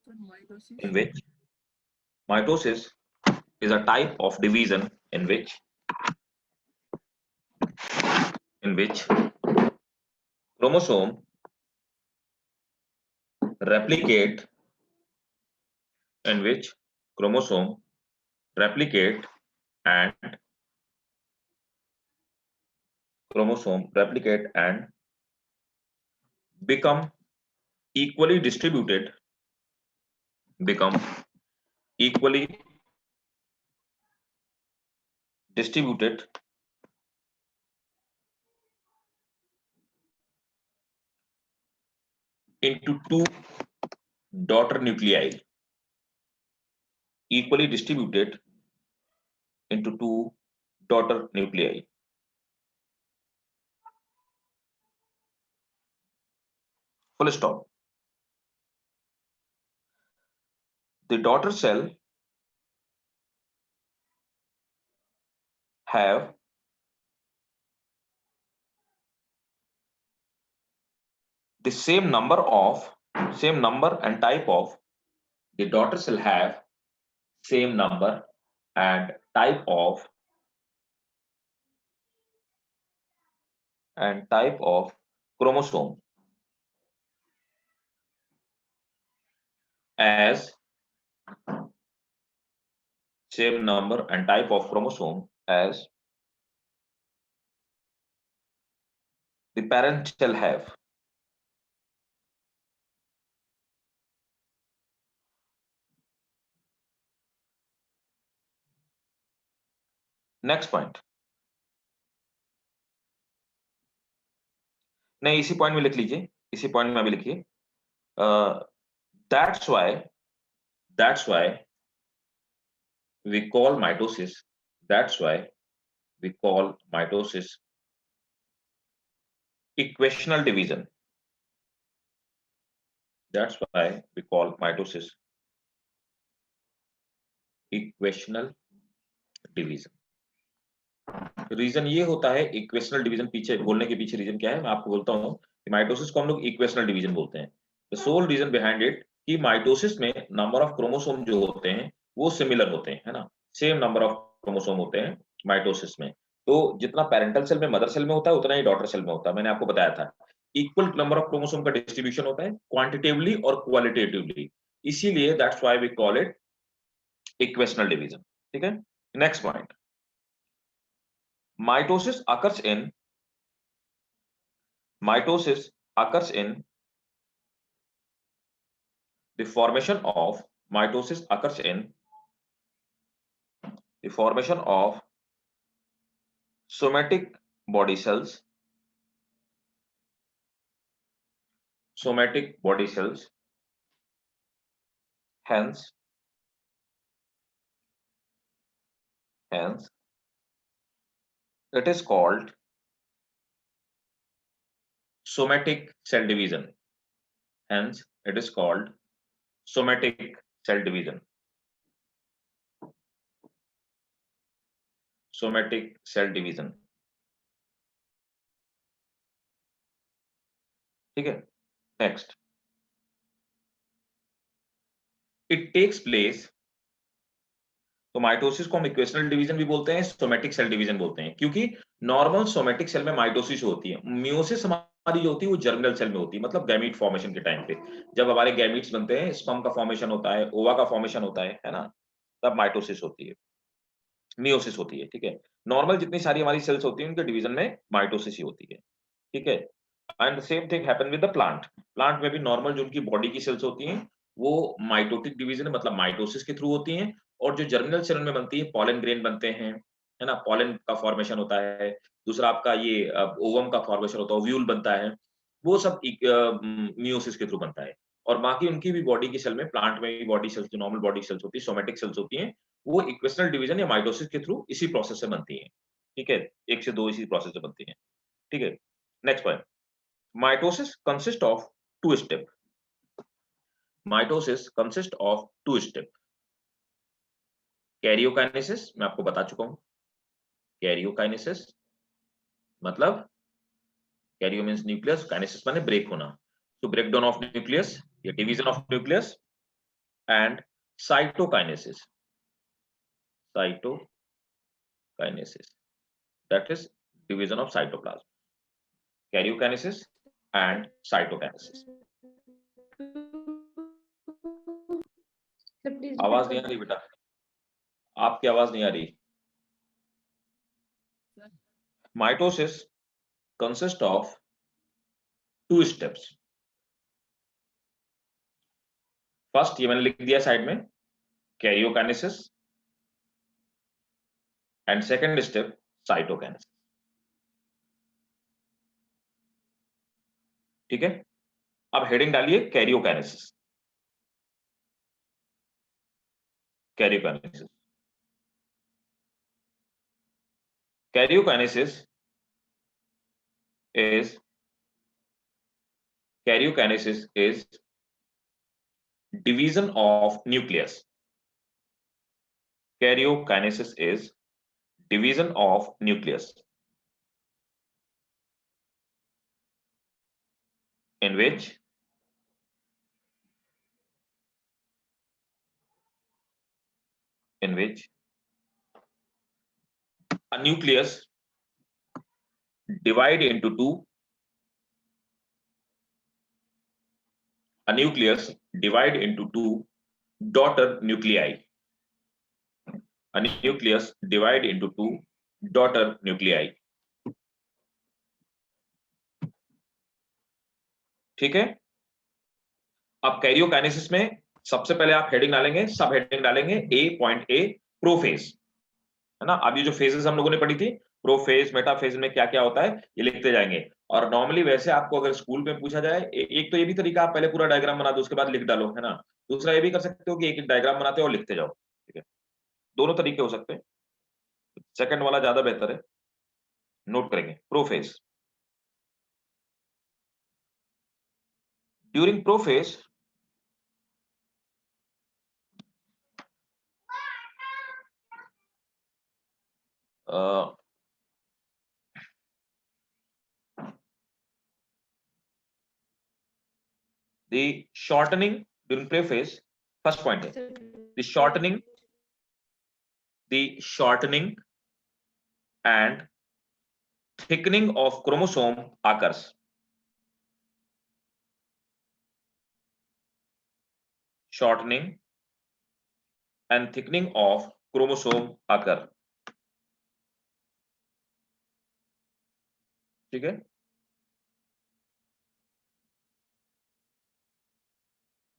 in which mitosis is a type of division in which chromosome replicate in which chromosome replicate and become equally distributed into two daughter nuclei, equally distributed into two daughter nuclei. Full stop. The daughter cell have the same number and type of the daughter cell have same number and type of chromosome as same number and type of chromosome as the parent cell have. Next point नहीं, इसी point में लिख लीजिए, इसी point में अभी लिखिए, that's why we call mitosis equational division. That's why we call mitosis equational division. Reason ये होता है इक्वेशनल डिवीजन, पीछे बोलने के पीछे रीजन क्या है मैं आपको बोलता हूँ कि माइटोसिस को हम लोग इक्वेशनल डिवीजन बोलते हैं. The sole reason behind it कि माइटोसिस में नंबर ऑफ क्रोमोसोम जो होते हैं वो सिमिलर होते हैं, है ना, सेम नंबर ऑफ क्रोमोसोम होते हैं माइटोसिस में. तो जितना पेरेंटल सेल में मदर सेल में होता है उतना ही डॉटर सेल में होता है. मैंने आपको बताया था इक्वल नंबर ऑफ क्रोमोसोम का डिस्ट्रीब्यूशन होता है क्वांटिटेटिवली और क्वालिटेटिवली, इसीलिए that's why we call it equational division. ठीक है, next point. Mitosis occurs in the formation of somatic body cells, hence it is called somatic cell division. Hence it is called somatic cell division. Somatic cell division. ठीक है, next. It takes place. तो mitosis को हम equational division भी बोलते हैं, somatic cell division बोलते हैं, क्योंकि नॉर्मल सोमेटिक सेल में माइटोसिस होती है. मियोसिस हमारी जो होती है वो जर्मिनल सेल में होती है, मतलब गैमीट फॉर्मेशन के टाइम पे जब हमारे गैमीट्स बनते हैं, स्पर्म का फॉर्मेशन होता है, ओवा का फॉर्मेशन होता है ना, तब माइटोसिस होती है, मियोसिस होती है. ठीक है, नॉर्मल जितनी सारी हमारी सेल्स होती है उनके डिवीजन में माइटोसिस ही होती है. ठीक है, and same thing happen with the plant. Plant में भी नॉर्मल जो उनकी बॉडी की सेल्स होती हैं वो माइटोटिक डिवीजन मतलब माइटोसिस के थ्रू होती हैं, और जो जर्मिनल सेल में बनती है पॉलन ग्रेन बनते हैं, है ना, पॉलन का फॉर्मेशन होता है. दूसरा आपका ये ओवम का फॉर्मेशन होता है, ओव्यूल बनता है, वो सब मियोसिस के थ्रू बनता है. और बाकी उनकी भी बॉडी की सेल में, प्लांट में भी बॉडी सेल्स जो नॉर्मल बॉडी सेल्स होती है, सोमेटिक सेल्स होती हैं, वो इक्वेशनल डिवीजन या माइटोसिस के थ्रू इसी प्रोसेस से बनती हैं. ठीक है, 1 से 2 इसी प्रोसेस से बनती हैं. ठीक है, next point. Mitosis consists of two steps. Mitosis consists of two steps. Karyokinesis मैं आपको बता चुका हूं. Karyokinesis मतलब karyo means nucleus, kinesis माने ब्रेक होना. तो breakdown of nucleus या division of nucleus, and cytokinesis. Cytokinesis, that is division of cytoplasm. Karyokinesis and cytokinesis. आवाज नहीं आ रही बेटा, आपकी आवाज नहीं आ रही. Mitosis consists of two steps. First ये मैंने लिख दिया साइड में, karyokinesis, and second step cytokinesis. ठीक है, अब हेडिंग डालिए karyokinesis. Karyokinesis. Karyokinesis is division of nucleus. Karyokinesis is division of nucleus, in which a nucleus divide into two. A nucleus divide into two daughter nuclei. A nucleus divide into two daughter nuclei. ठीक है, अब karyokinesis में सबसे पहले आप heading डालेंगे, सब heading डालेंगे A.A प्रोफेज, है ना. अब ये जो फेजेस हम लोगों ने पढ़ी थी, प्रोफेज मेटाफेज में क्या क्या होता है ये लिखते जाएंगे. और नॉर्मली वैसे आपको अगर स्कूल में पूछा जाए, एक तो ये भी तरीका, आप पहले पूरा डायग्राम बना दो उसके बाद लिख डालो, है ना. दूसरा ये भी कर सकते हो कि एक एक डायग्राम बनाते हो और लिखते जाओ. ठीक है, दोनों तरीके हो सकते हैं, सेकंड वाला ज्यादा बेहतर है. नोट करेंगे prophase. During prophase the shortening during prephase, first point है, the shortening and thickening of chromosome occurs. Shortening and thickening of chromosome occur. ठीक है,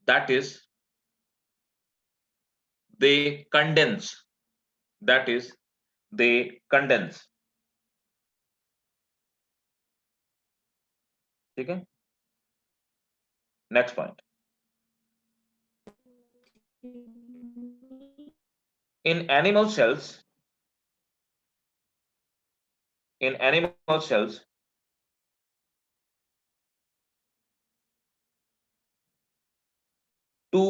that is they condense. That is they condense. ठीक है, next point. In animal cells, two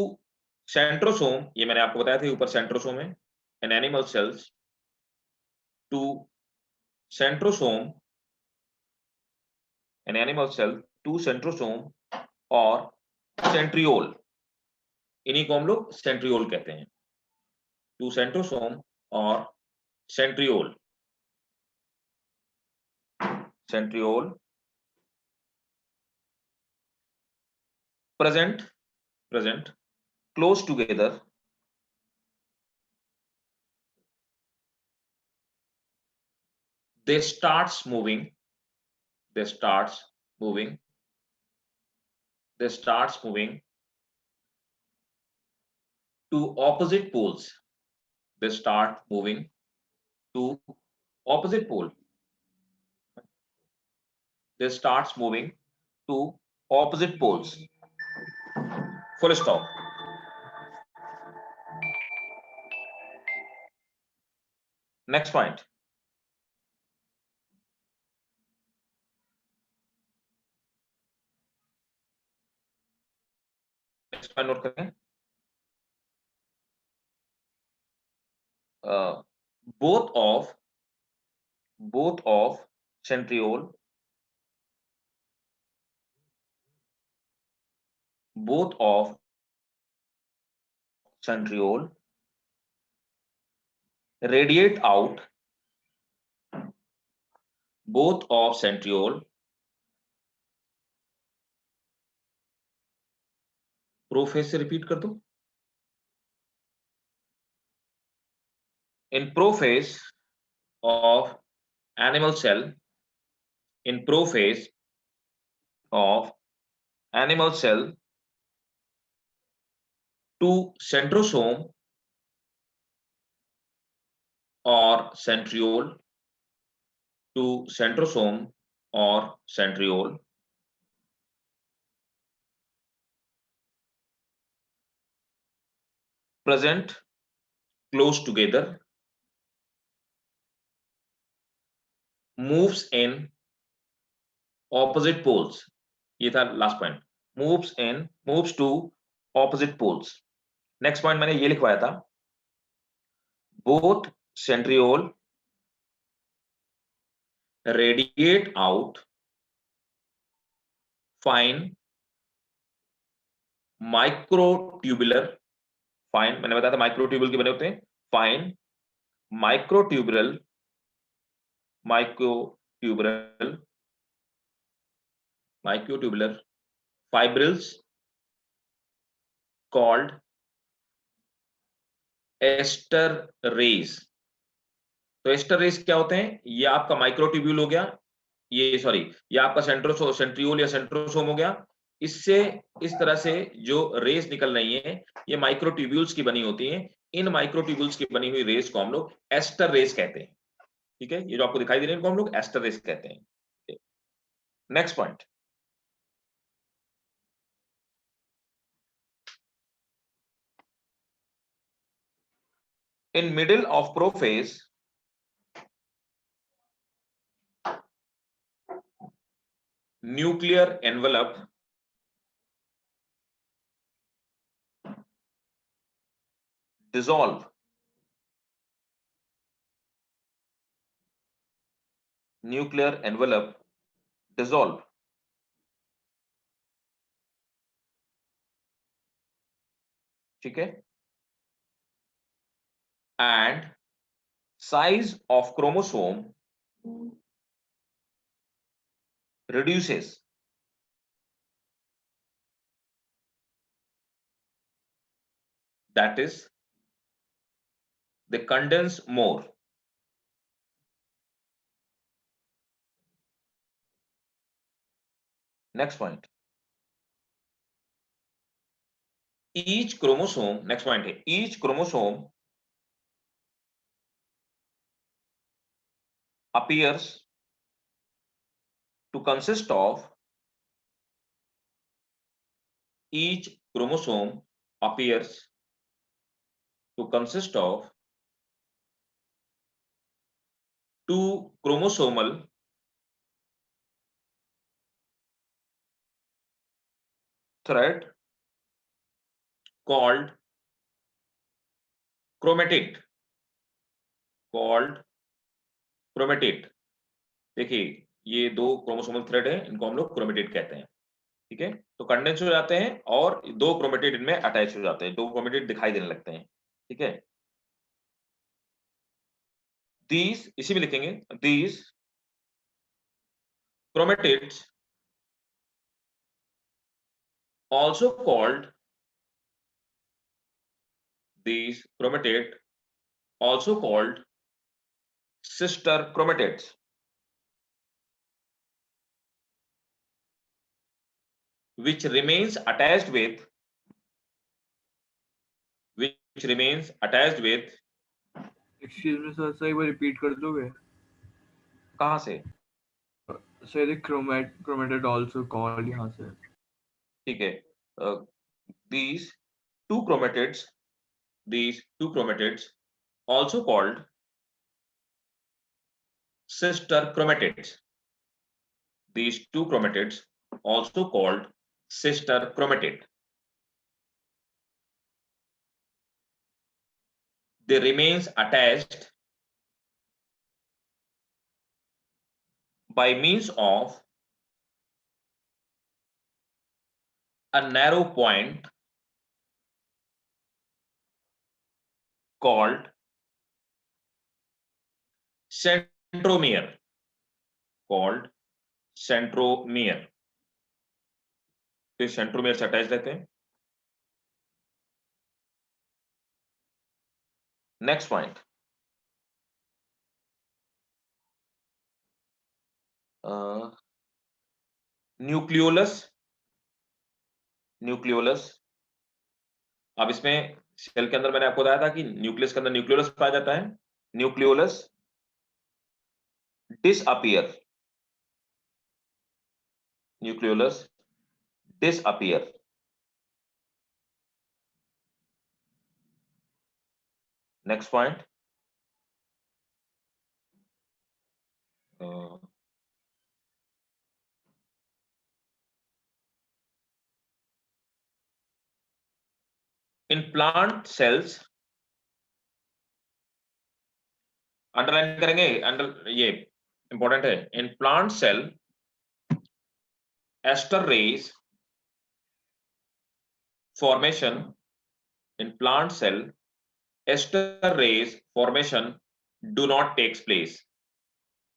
centrosome, ये मैंने आपको बताया था ऊपर सेंट्रोसोम है. In animal cells two centrosome, in animal cell two centrosome और सेंट्रियोल, इन्हीं को हम लोग सेंट्रियोल कहते हैं. टू सेंट्रोसोम और centriole. present close together, they starts moving to opposite poles. They start moving to opposite pole. They starts moving to opposite poles. Full stop. Next point. Next point note करें. Both of centriole, both of centriole radiate out both of centriole prophase से repeat कर दो in prophase of animal cell in prophase of animal cell to centrosome or centriole to centrosome or centriole present close together moves in opposite poles ये था last point moves to opposite poles next point मैंने ये लिखवाया था both centriole radiate out fine microtubular fine मैंने बताया था microtubule के बने होते हैं fine microtubular fibrils called aster rays तो एस्टर रेज क्या होते हैं ये आपका माइक्रोट्यूब्यूल हो गया ये सॉरी ये आपका सेंट्रियोल या सेंट्रोसोम हो गया इससे इस तरह से जो रेस निकल रही है ये माइक्रोट्यूब्यूल्स की बनी होती हैं इन माइक्रोट्यूब्यूल्स की बनी हुई रेस को हम लोग एस्टर रेस कहते हैं ठीक है ये जो आपको दिखाई दे रही है इनको हम लोग एस्टर रेस कहते हैं next point in middle of prophase nuclear envelope dissolve nuclear envelope dissolve ठीक है and size of chromosome reduces that is they condense more next point each chromosome next point है each chromosome appears to consist of each chromosome appears to consist of two chromosomal thread called chromatid देखिए ये दो chromosomal thread है इनको हम लोग chromatid कहते हैं ठीक है तो कंडेंस हो जाते हैं और दो क्रोमेटिड इनमें अटैच हो जाते हैं दो क्रोमेटिड दिखाई देने लगते हैं ठीक है these इसी में लिखेंगे these chromatids also called these chromatid also called sister chromatids which remains attached with excuse me sir सही बार रिपीट कर दोगे कहां से सर क्रोमेटिड आल्सो कॉल्ड यहां से ठीक है these two chromatids also called sister chromatids these two chromatids also called sister chromatid they remains attached by means of a narrow point called centromere, called centromere। तो centromere से attach रहते हैं। Next point, nucleolus, nucleolus. अब इसमें cell के अंदर मैंने आपको बताया था कि न्यूक्लियस के अंदर न्यूक्लियोलस पाया जाता है। Nucleolus disappear, nucleolus disappear. Next point, in plant cells, underline करेंगे, अंडर ये इंपॉर्टेंट है। In plant cell aster rays formation, in plant cell aster rays formation do not takes place.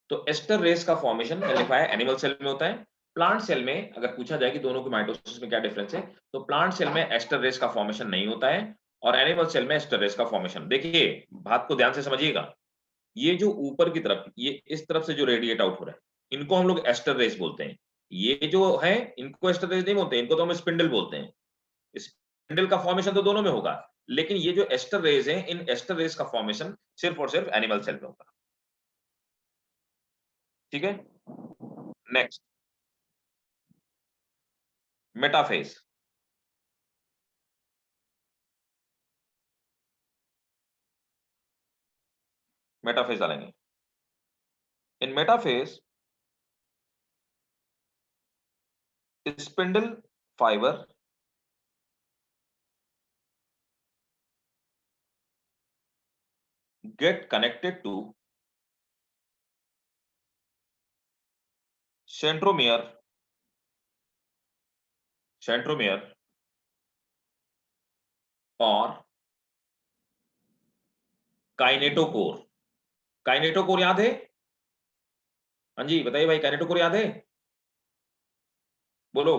तो एस्टर रेस का formation मैंने लिखा है animal cell में होता है। प्लांट सेल में अगर पूछा जाए कि दोनों के माइटोसिस में क्या डिफरेंस है, तो प्लांट सेल में एस्टर रेस का फॉर्मेशन नहीं होता है और एनिमल सेल में एस्टर रेस का फॉर्मेशन। देखिए बात को ध्यान से समझिएगा, ये जो ऊपर की तरफ, ये इस तरफ से जो रेडिएट आउट हो रहा है, इनको हम लोग एस्टर रेस बोलते हैं। ये जो है इनको एस्टर रेस नहीं बोलते, इनको तो हम स्पिंडल बोलते हैं। स्पिंडल का फॉर्मेशन तो दोनों में होगा, लेकिन ये जो एस्टर रेस है, इन एस्टर रेस का फॉर्मेशन सिर्फ और सिर्फ एनिमल सेल में होगा। ठीक है, नेक्स्ट, मेटाफेज। मेटाफेज डालेंगे। In metaphase spindle fibre get connected to centromere, centromere और काइनेटोकोर। काइनेटोकोर याद है? हाँ जी बताइए भाई, काइनेटोकोर याद है? बोलो।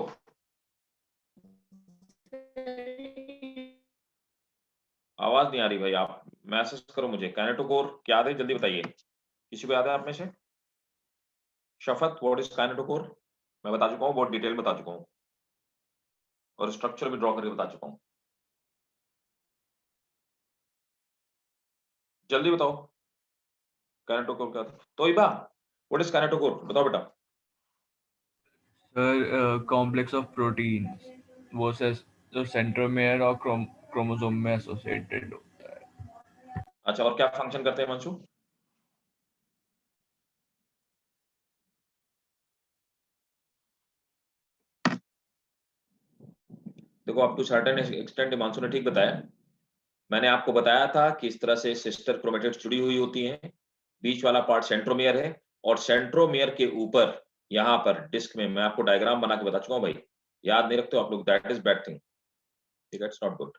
आवाज नहीं आ रही भाई, आप मैसेज करो मुझे। काइनेटोकोर याद है? जल्दी बताइए, किसी को याद है आप में से? शफत, व्हाट इज काइनेटोकोर? मैं बता चुका हूँ, बहुत डिटेल बता चुका हूँ और स्ट्रक्चर भी ड्रॉ करके बता चुका हूँ। जल्दी बताओ काइनेटोकोर क्या था। तोइबा, व्हाट इज काइनेटोकोर? बताओ बेटा। सर कॉम्प्लेक्स ऑफ प्रोटीन्स, वो जो सेंट्रोमेयर और क्रोमोसोम में एसोसिएटेड होता है। अच्छा, और क्या फंक्शन करते हैं मंशु? देखो up to certain extent Himanshu ने ठीक बताया। मैंने आपको बताया था कि इस तरह से सिस्टर क्रोमेटिड्स जुड़ी हुई होती हैं। बीच वाला पार्ट सेंट्रोमियर है और सेंट्रोमियर के ऊपर यहाँ पर डिस्क में, मैं आपको डायग्राम बना के बता चुका हूँ भाई। याद नहीं रखते हो आप लोग, दैट इज बैड थिंग। ठीक है, इट्स नॉट गुड।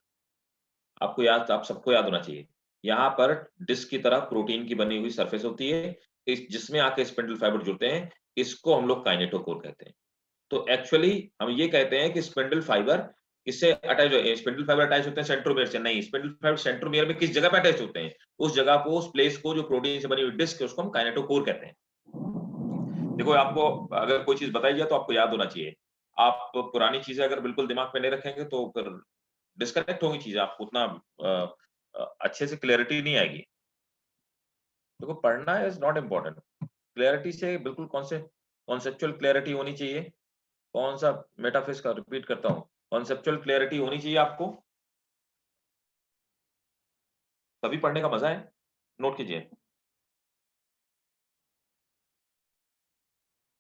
आपको याद, आप सबको याद होना चाहिए। यहाँ पर डिस्क की तरह प्रोटीन की बनी हुई सरफेस होती है, जिसमें आके स्पिंडल फाइबर जुड़ते हैं। इसको हम लोग काइनेटोकोर कहते हैं। तो एक्चुअली हम ये कहते हैं कि स्पिंडल फाइबर किससे अटैच हो, स्पिंडल फाइबर अटैच होते हैं सेंट्रोमियर से? नहीं, स्पिंडल फाइबर सेंट्रोमियर में किस जगह पे अटैच होते हैं? उस जगह को, उस प्लेस को, जो प्रोटीन से बनी हुई डिस्क है, उसको हम काइनेटोकोर कहते हैं। देखो आपको अगर कोई चीज बताई जाए तो आपको याद होना चाहिए। आप पुरानी चीजें अगर बिल्कुल दिमाग में नहीं रखेंगे तो फिर डिस्कनेक्ट होंगी चीजें, आपको उतना अच्छे से क्लैरिटी नहीं आएगी। देखो पढ़ना इज नॉट इम्पोर्टेंट, क्लैरिटी से बिल्कुल कॉन्सेप्चुअल क्लैरिटी होनी चाहिए। कौन सा मेटाफिज का रिपीट करता हूँ, कॉन्सेप्चुअल क्लैरिटी होनी चाहिए आपको, तभी पढ़ने का मजा है। नोट कीजिए,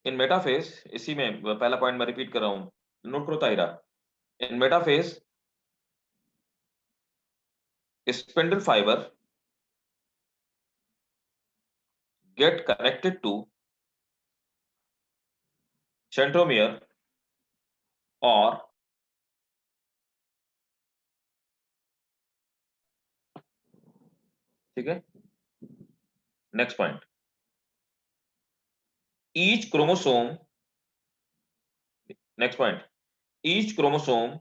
इन मेटाफेज, इसी में पहला पॉइंट मैं रिपीट कर रहा हूँ, नोट करो Tahira. In metaphase spindle fibre get connected to centromere और ठीक है, next point, each chromosome, next point, each chromosome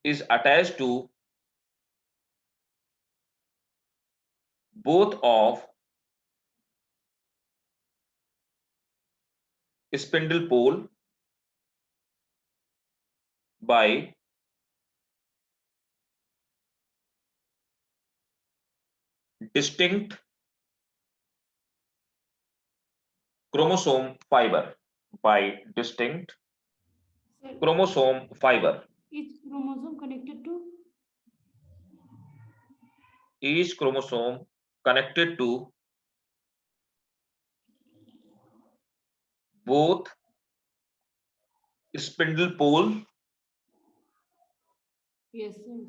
is attached to both of spindle pole by distinct chromosome fiber, by distinct Sir, chromosome fiber. each chromosome connected to Each chromosome connected to both spindle pole yes, sir.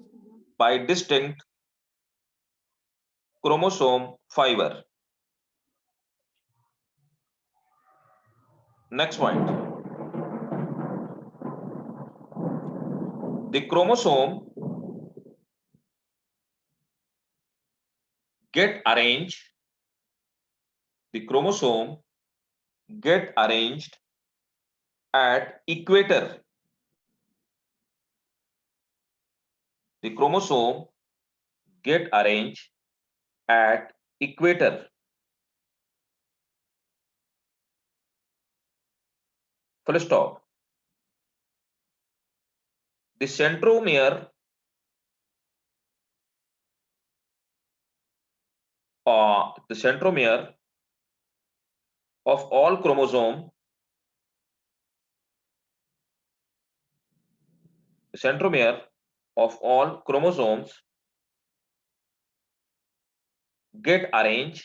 by distinct chromosome fiber. Next point, the chromosome get arranged, the chromosome get arranged at equator. The chromosome get arranged at equator. Full stop. The centromere the centromere of all chromosome, the centromere of all chromosomes get arranged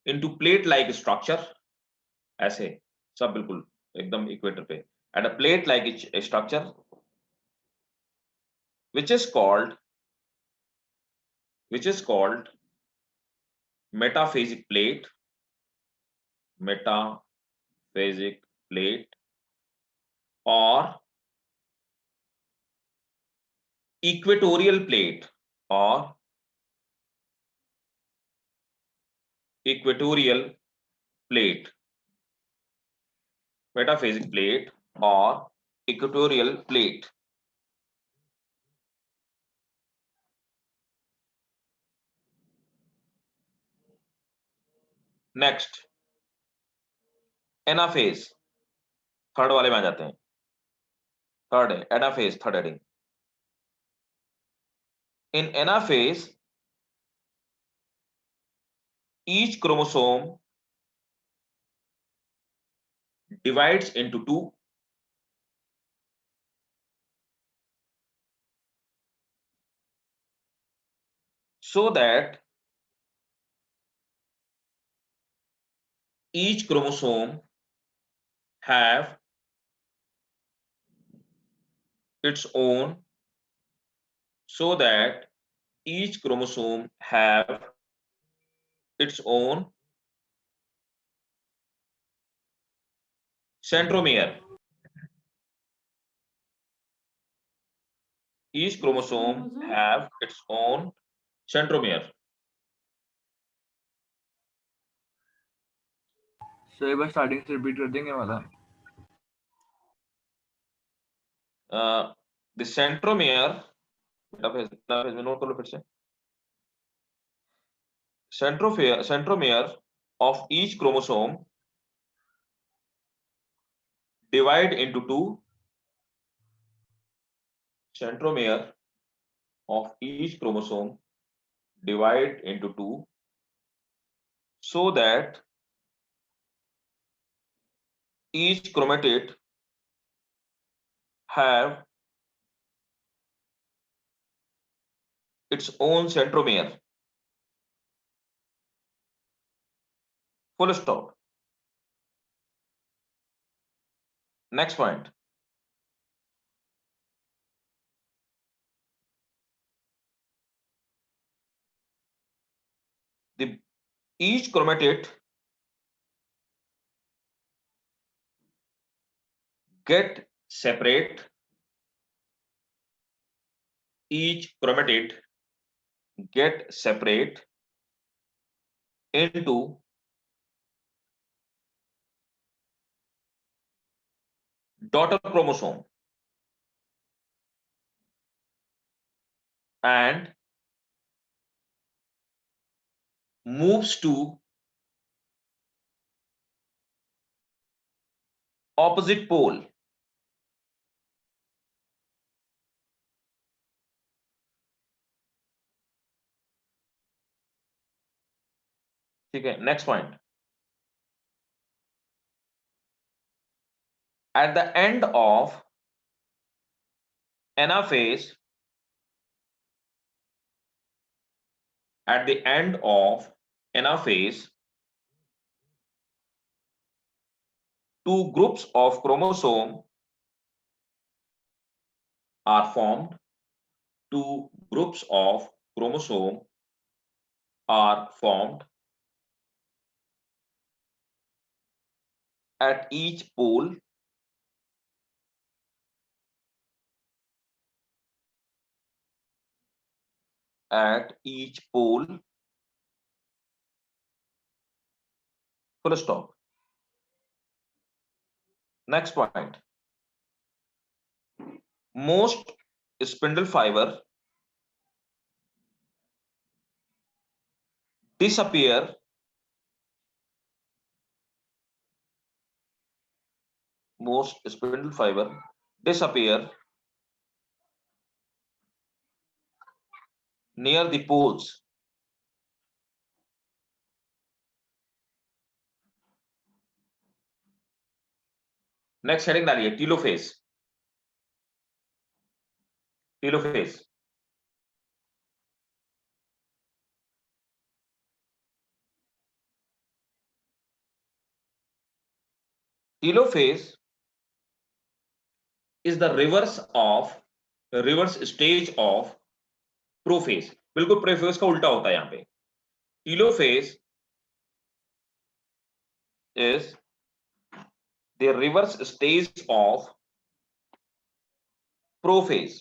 into plate like structure, ऐसे सब बिल्कुल एकदम equator पे, and a plate like structure which is called metaphasic plate, metaphasic plate or equatorial plate or equatorial plate, metaphasic plate or equatorial plate. Next anaphase, third वाले में आ जाते हैं, third है anaphase, third heading. In anaphase each chromosome divides into two, so that each chromosome have its own, so that each chromosome have its own centromere. Each chromosome have its own centromere. Sir एक बार starting से repeat कर देंगे वाला। The centromere, anaphase में note कर लो फिर से, centromere of each chromosome divide into two, centromere of each chromosome divide into two, so that each chromatid have its own centromere. Full stop. Next point. Each chromatid get separate each chromatid get separate into daughter chromosome and moves to opposite pole. ठीक है, next point. At the end of anaphase, at the end of anaphase, two groups of chromosome are formed. Two groups of chromosome are formed at each pole. At each pole, full stop. Next point. Most spindle fiber disappear most spindle fiber disappear near the poles. Next heading डालिए telophase. Telophase telophase is the reverse stage of prophase. बिल्कुल prophase का उल्टा होता है यहां पे. Telophase is the reverse stage of prophase.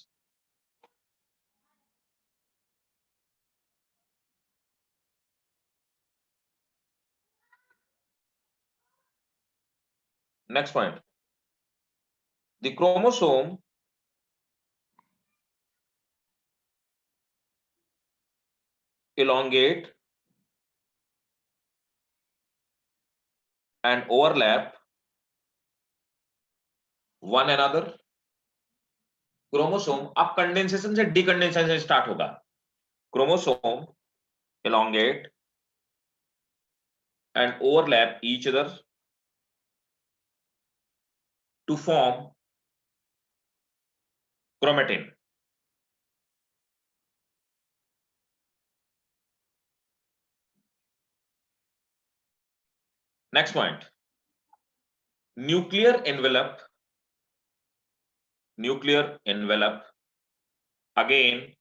Next point. The chromosome elongate and overlap one another. Chromosome अब condensation से डिकंडेंसेशन स्टार्ट होगा. Chromosome elongate and overlap each other to form chromatin. Next point. Nuclear envelope again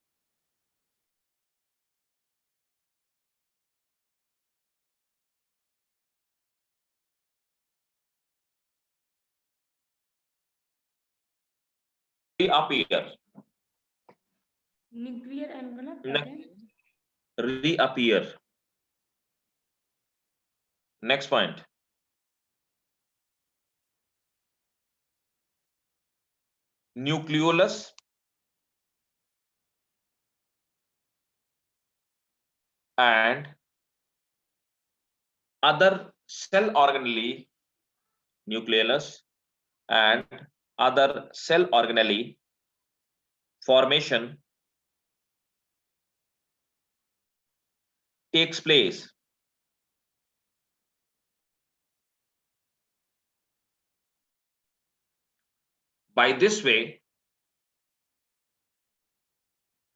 reappear. Nuclear envelope Ne- again. Reappear. Next point. Nucleolus and other cell organelle, nucleolus and other cell organelle formation takes place by this way.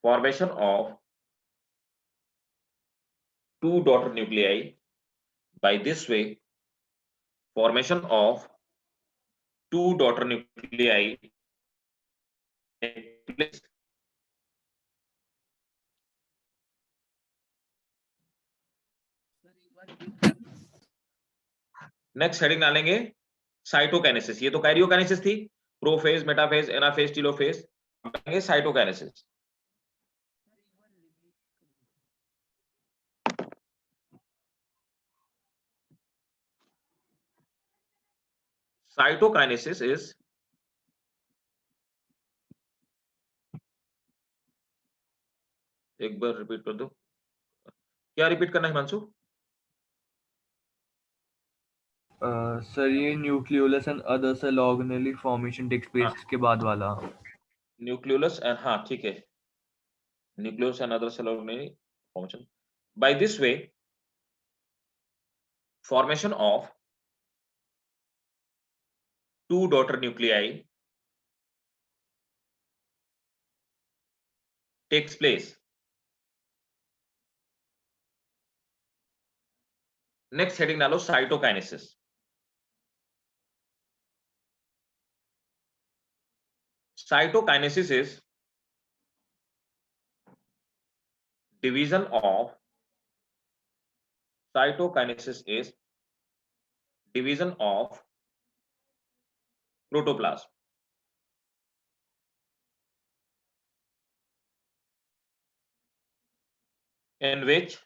Formation of two daughter nuclei. By this way, formation of two daughter nuclei take place. Next heading डालेंगे cytokinesis. ये तो karyokinesis थी. Prophase, metaphase, anaphase, telophase, cytokinesis. Cytokinesis is, एक बार repeat कर दो, क्या repeat करना है हिमांशु? सर ये nucleolus and other cell organelle formation takes place हाँ। के बाद वाला। न्यूक्लियोलस एंड, हाँ ठीक है, nucleolus and other cell organelle formation. By this way formation of two daughter nuclei takes place. Next heading डालो cytokinesis. Cytokinesis is division of, cytokinesis is division of protoplasm. In which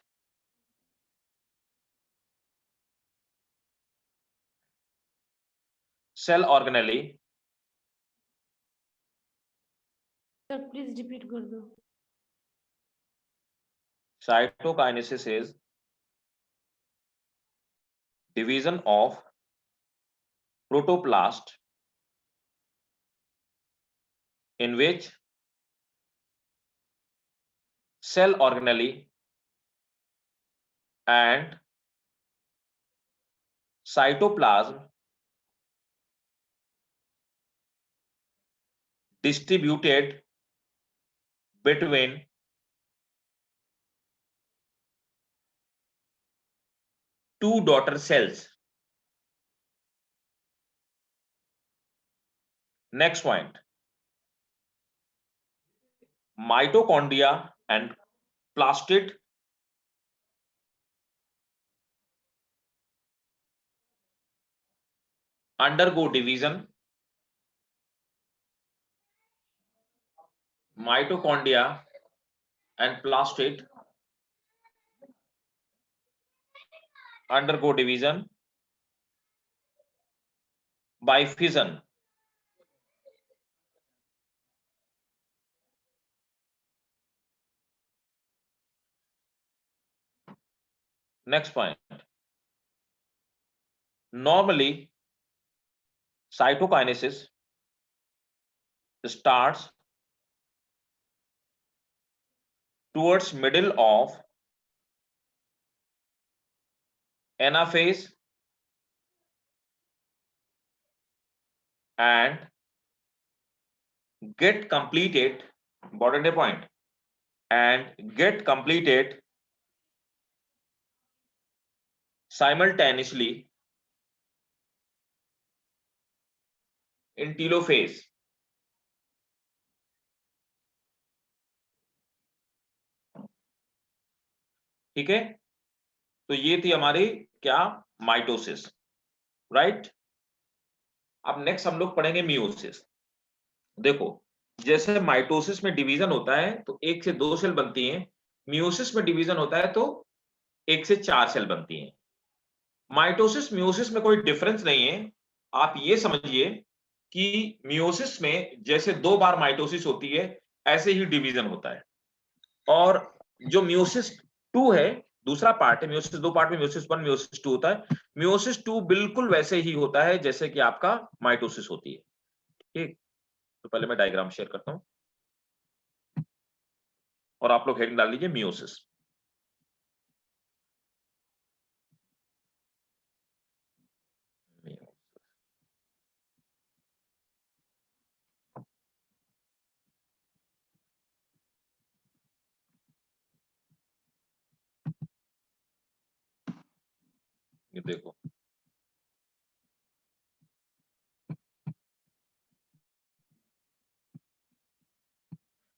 cell organelle, sir please repeat कर दो। cytokinesis is division of protoplast in which cell organelle and cytoplasm distributed between two daughter cells. Next point, mitochondria and plastid undergo division. Mitochondria and plastid undergo division by fission. Next point, normally cytokinesis starts towards middle of anaphase and get completed, important point, and get completed simultaneously in telophase. ठीक है, तो ये थी हमारी क्या, mitosis, right. अब next हम लोग पढ़ेंगे मियोसिस। देखो, जैसे माइटोसिस में डिवीजन होता है तो 1 से 2 सेल बनती हैं, मियोसिस में डिवीजन होता है तो 1 से 4 सेल बनती हैं। माइटोसिस मियोसिस में कोई डिफरेंस नहीं है। आप ये समझिए कि मियोसिस में जैसे 2 बार माइटोसिस होती है ऐसे ही डिवीजन होता है, और जो मियोसिस 2 है, दूसरा पार्ट है, मियोसिस 2 पार्ट में मियोसिस 1 मियोसिस 2 होता है। मियोसिस 2 बिल्कुल वैसे ही होता है जैसे कि आपका माइटोसिस होती है। ठीक, तो पहले मैं डायग्राम शेयर करता हूं और आप लोग हेडिंग डाल लीजिए मियोसिस। ये देखो,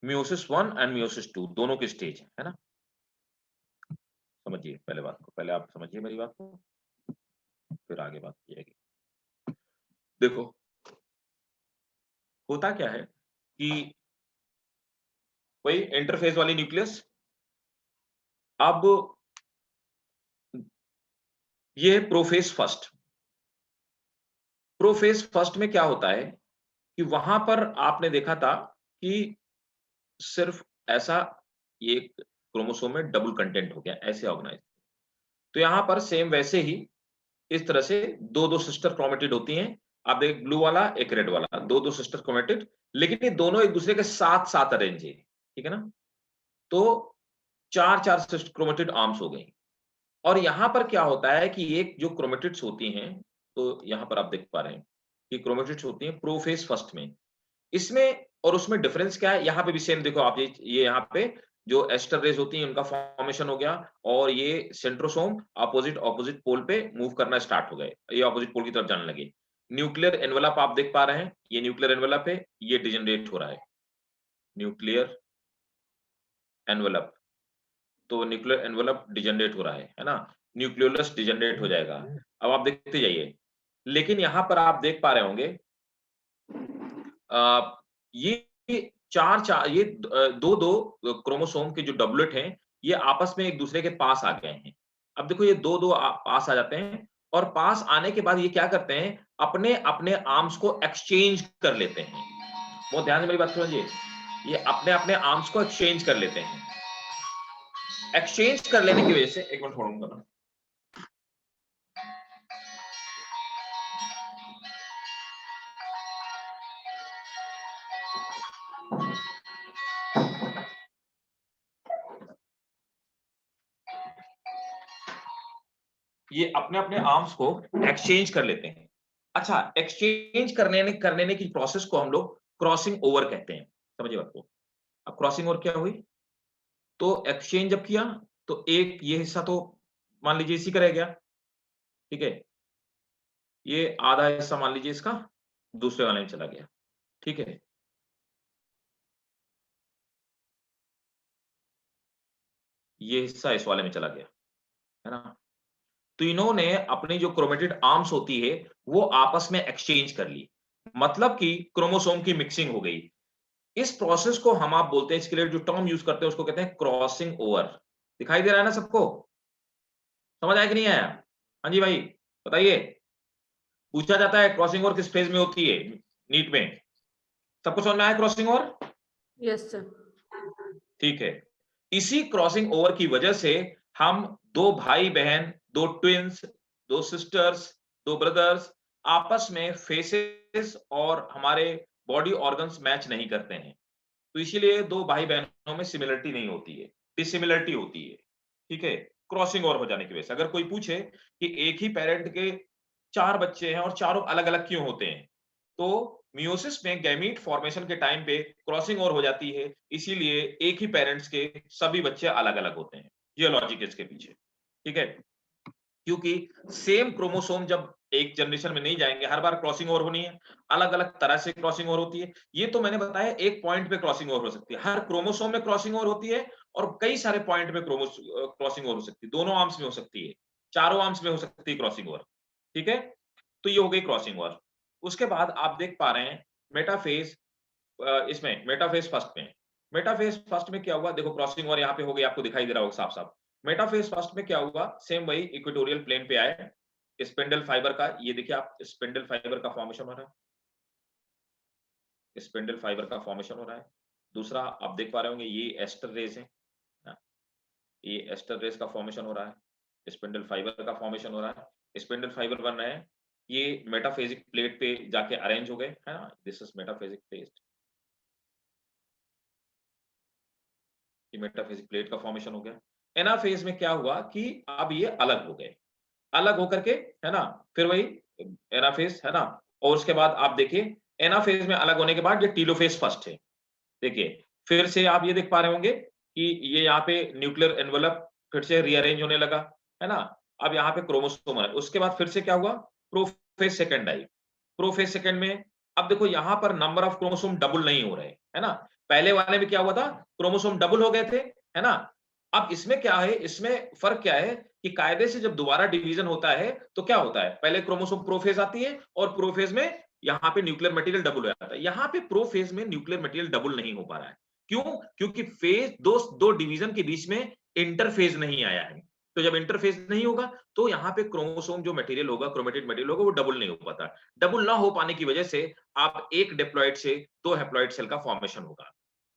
मियोसिस 1 एंड मियोसिस 2 दोनों के स्टेज है ना। समझिए पहले बात को, पहले आप समझिए मेरी बात को, फिर आगे बात की जाएगी। देखो, होता क्या है कि वही इंटरफेज वाली न्यूक्लियस, अब ये प्रोफेज फर्स्ट। प्रोफेज फर्स्ट में क्या होता है कि वहां पर आपने देखा था कि सिर्फ ऐसा ये क्रोमोसोम में डबल कंटेंट हो गया, ऐसे ऑर्गेनाइज। तो यहां पर सेम वैसे ही इस तरह से दो दो सिस्टर क्रोमेटिड होती हैं। आप देख, ब्लू वाला एक रेड वाला, दो दो सिस्टर क्रोमेटिड, लेकिन ये दोनों एक दूसरे के साथ साथ अरेंज है, ठीक है ना। तो चार चार सिस्टर क्रोमेटिड आर्म्स हो गई। और यहां पर क्या होता है कि एक जो क्रोमेटिड्स होती हैं, तो यहां पर आप देख पा रहे हैं कि क्रोमेटिड्स होती हैं प्रोफेज फर्स्ट में। इसमें और उसमें डिफरेंस क्या है, यहाँ पे भी सेम देखो आप, ये यहाँ पे जो एस्टर रेज होती हैं उनका फॉर्मेशन हो गया, और ये सेंट्रोसोम अपोजिट अपोजिट पोल पे मूव करना स्टार्ट हो गए, ये अपोजिट पोल की तरफ जाने लगे। न्यूक्लियर एनवेलप आप देख पा रहे हैं, ये न्यूक्लियर एनवेलप है, ये डिजेनरेट हो रहा है, न्यूक्लियर एनवेलप। तो न्यूक्लियर एनवेलप डिजेनरेट हो रहा है ना, न्यूक्लियोलस डिजेनरेट हो जाएगा। अब आप देखते जाइए, लेकिन यहां पर आप देख पा रहे होंगे ये चार चार, ये दो दो क्रोमोसोम के जो डबलेट हैं, ये आपस में एक दूसरे के पास आ गए हैं। अब देखो ये दो दो पास आ जाते हैं, और पास आने के बाद ये क्या करते हैं, अपने अपने आर्म्स को एक्सचेंज कर लेते हैं। बहुत ध्यान से मेरी बात समझिए, ये अपने अपने आर्म्स को एक्सचेंज कर लेते हैं। एक्सचेंज कर लेने की वजह से, एक मिनट छोड़ूंगा ना, ये अपने अपने आर्म्स को एक्सचेंज कर लेते हैं। अच्छा, एक्सचेंज करने की प्रोसेस को हम लोग क्रॉसिंग ओवर कहते हैं, समझिए बात को। अब क्रॉसिंग ओवर क्या हुई, तो एक्सचेंज जब किया तो एक ये हिस्सा तो मान लीजिए इसी का रह गया, ठीक है, ये आधा हिस्सा मान लीजिए इसका दूसरे वाले में चला गया, ठीक है। ये हिस्सा इस वाले में चला गया, है ना। तो इन्होंने अपनी जो क्रोमेटिड आर्म्स होती है वो आपस में एक्सचेंज कर ली, मतलब कि क्रोमोसोम की मिक्सिंग हो गई। इस प्रोसेस को हम आप बोलते हैं, इसके लिए जो टर्म यूज करते हैं उसको कहते हैं क्रॉसिंग ओवर। दिखाई दे रहा है ना सबको, समझ आया कि नहीं आया? हाँ जी भाई बताइए। पूछा जाता है क्रॉसिंग ओवर किस फेज में होती है नीट में, सबको समझ में आया क्रॉसिंग ओवर? Yes sir. ठीक है, इसी क्रॉसिंग ओवर की वजह से हम दो भाई बहन, दो ट्विंस, दो सिस्टर्स, दो ब्रदर्स आपस में फेसेस और हमारे बॉडी ऑर्गन्स मैच नहीं करते हैं। तो इसीलिए दो भाई बहनों में सिमिलरिटी नहीं होती है, डिसिमिलरिटी होती है, ठीक है, क्रॉसिंग ओवर हो जाने की वजह से। अगर कोई पूछे कि एक ही पेरेंट के चार बच्चे हैं और चारों अलग अलग क्यों होते हैं, तो मियोसिस में गैमीट फॉर्मेशन के टाइम पे क्रॉसिंग ओवर हो जाती है, इसीलिए एक ही पेरेंट्स के सभी बच्चे अलग अलग होते हैं। ये लॉजिक है इसके पीछे, ठीक है, क्योंकि सेम क्रोमोसोम जब एक जनरेशन में नहीं जाएंगे, हर बार क्रॉसिंग ओवर होनी है, अलग अलग तरह से क्रॉसिंग ओवर होती है। ये तो मैंने बताया एक पॉइंट पे क्रॉसिंग ओवर हो सकती है, हर क्रोमोसोम में क्रॉसिंग ओवर होती है, और कई सारे पॉइंट में क्रॉसिंग ओवर हो सकती है, दोनों आर्म्स में हो सकती है, चारों आर्म्स में हो सकती है क्रॉसिंग ओवर, ठीक है। तो ये हो गई क्रॉसिंग ओवर। उसके बाद आप देख पा रहे हैं मेटाफेज, इसमें मेटाफेज फर्स्ट में, मेटाफेज फर्स्ट में क्या हुआ, देखो क्रॉसिंग ओवर यहाँ पे हो गई, आपको दिखाई दे रहा होगा साफ साफ। मेटाफेज फर्स्ट में क्या हुआ, सेम वही इक्वेटोरियल प्लेन पे आए, स्पिंडल फाइबर का, ये देखिए आप, स्पिंडल फाइबर का फॉर्मेशन हो रहा है, स्पिंडल फाइबर का फॉर्मेशन हो रहा है। दूसरा आप देख पा रहे होंगे ये एस्टर रेज है, ये एस्टर रेज का फॉर्मेशन हो रहा है, स्पिंडल फाइबर का फॉर्मेशन हो रहा है, स्पिंडल फाइबर बन रहे हैं, ये मेटाफेजिक प्लेट पे जाके अरेंज हो गए, है ना, दिस इज मेटाफेजिक प्लेट, ये मेटाफेजिक प्लेट का फॉर्मेशन हो गया। एनाफेज में क्या हुआ कि अब ये अलग हो गए, अलग होकर के, है ना, फिर वही एनाफेज, है ना। और उसके बाद आप देखिए एनाफेज में अलग होने के बाद ये टीलोफेज फर्स्ट है, देखिए फिर से आप ये देख पा रहे होंगे कि ये यहाँ पे न्यूक्लियर एनवेलप फिर से रीअरेंज होने लगा, है ना। अब यहाँ पे क्रोमोसोम है, उसके बाद फिर से क्या हुआ, प्रोफेज सेकंड आई। प्रोफेज सेकंड में अब देखो यहाँ पर नंबर ऑफ क्रोमोसोम डबल नहीं हो रहे, है ना। पहले वाले में क्या हुआ था, क्रोमोसोम डबल हो गए थे, है ना। अब इसमें क्या है, इसमें फर्क क्या है कि कायदे से जब दोबारा डिवीजन होता है तो क्या होता है, पहले क्रोमोसोम प्रोफेज आती है और प्रोफेज में यहाँ पे न्यूक्लियर मटेरियल डबल हो जाता है। यहाँ पे प्रोफेज में न्यूक्लियर मटेरियल डबल नहीं हो पा रहा है। क्यों? क्योंकि फेज दो डिवीजन के बीच में इंटरफेज नहीं आया है। तो जब इंटरफेज नहीं होगा तो यहाँ पे क्रोमोसोम जो मटेरियल होगा, क्रोमेटिड मटेरियल होगा, वो डबल नहीं हो पाता। डबल ना हो पाने की वजह से आप एक डिप्लॉइड से दो हैप्लॉइड सेल का फॉर्मेशन होगा।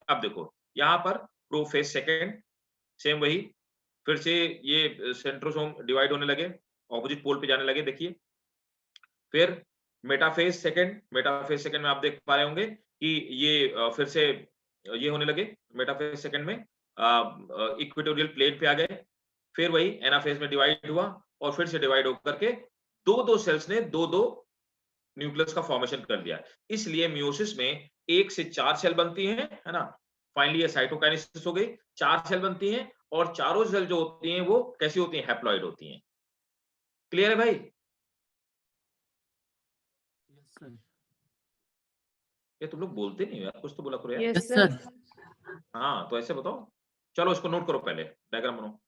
अब देखो यहाँ पर प्रोफेज सेकेंड, सेम वही, फिर से ये सेंट्रोसोम डिवाइड होने लगे, ऑपोजिट पोल पे जाने लगे, देखिए। फिर मेटाफेज सेकंड में आप देख पा रहे होंगे कि ये फिर से ये होने लगे मेटाफेज सेकंड में, इक्वेटोरियल प्लेन पे आ गए। फिर वही एनाफेज में डिवाइड हुआ और फिर से डिवाइड होकर के दो सेल्स ने दो न्यूक्लियस का फॉर्मेशन कर दिया। इसलिए मियोसिस में 1 से 4 सेल बनती हैं, है ना? फाइनली ये साइटोकाइनेसिस हो गई, 4 सेल बनती हैं और चारों सेल जो होती हैं वो कैसी होती हैं? हैप्लॉइड होती हैं। क्लियर है भाई? Yes sir. ये तुम लोग बोलते नहीं हो यार, कुछ तो बोला करो यार। Yes yes sir. सर। हाँ, तो ऐसे बताओ। चलो इसको नोट करो, पहले डायग्राम बनाओ।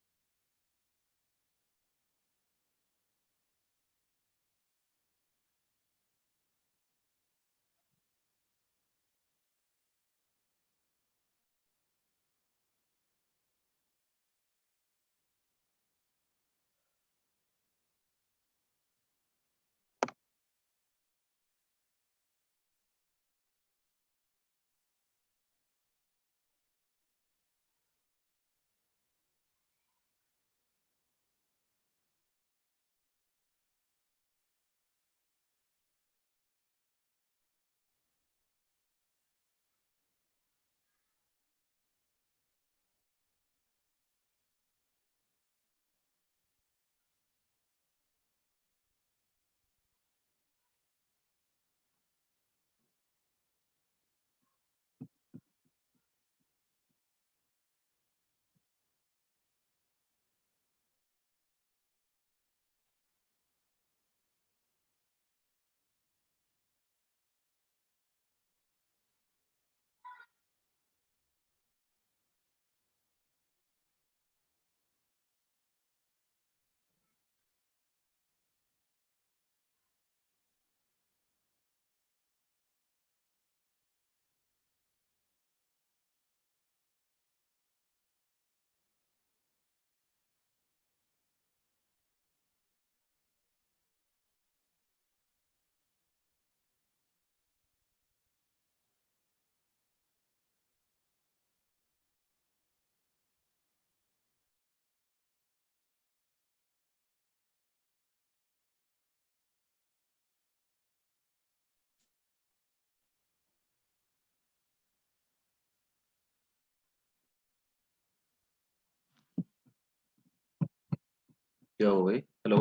क्या हो गई? हेलो,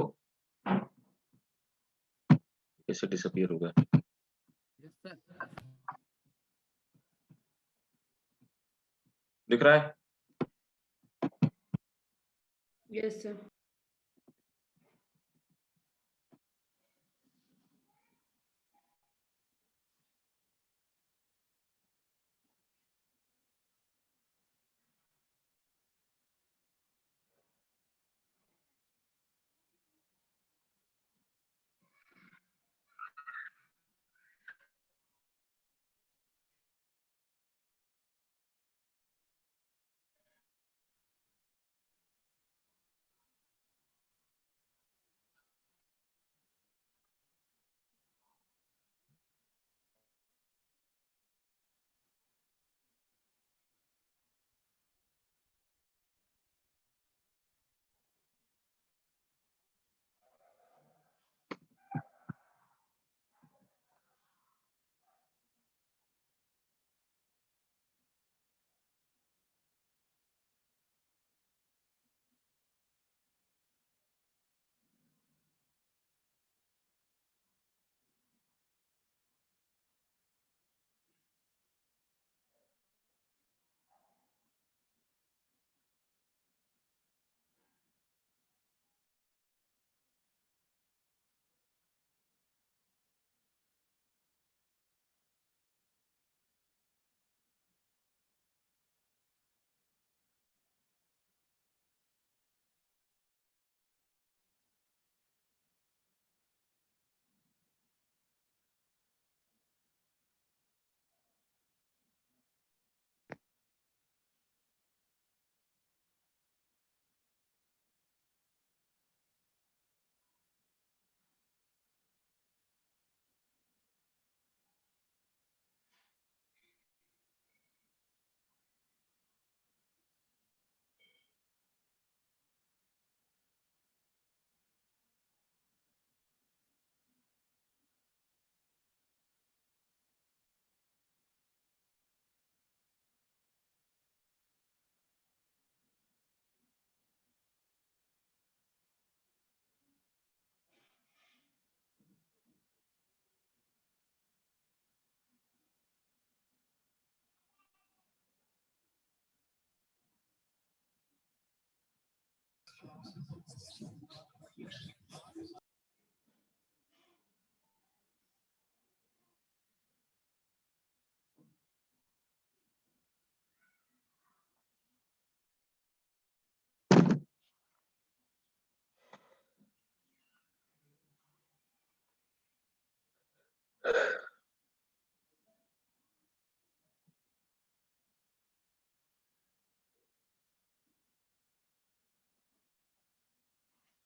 कैसे डिसअपियर हो गया? Yes sir. दिख रहा है? Yes sir.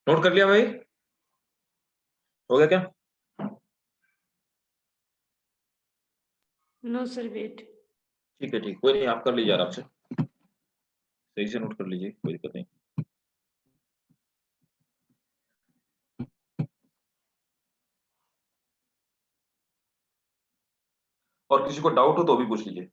नोट कर लिया भाई? हो गया क्या? No sir wait. ठीक है, ठीक, कोई नहीं, आप कर लीजिए आराम से, सही से नोट कर लीजिए, कोई दिक्कत नहीं। और किसी को डाउट हो तो भी पूछ लीजिए।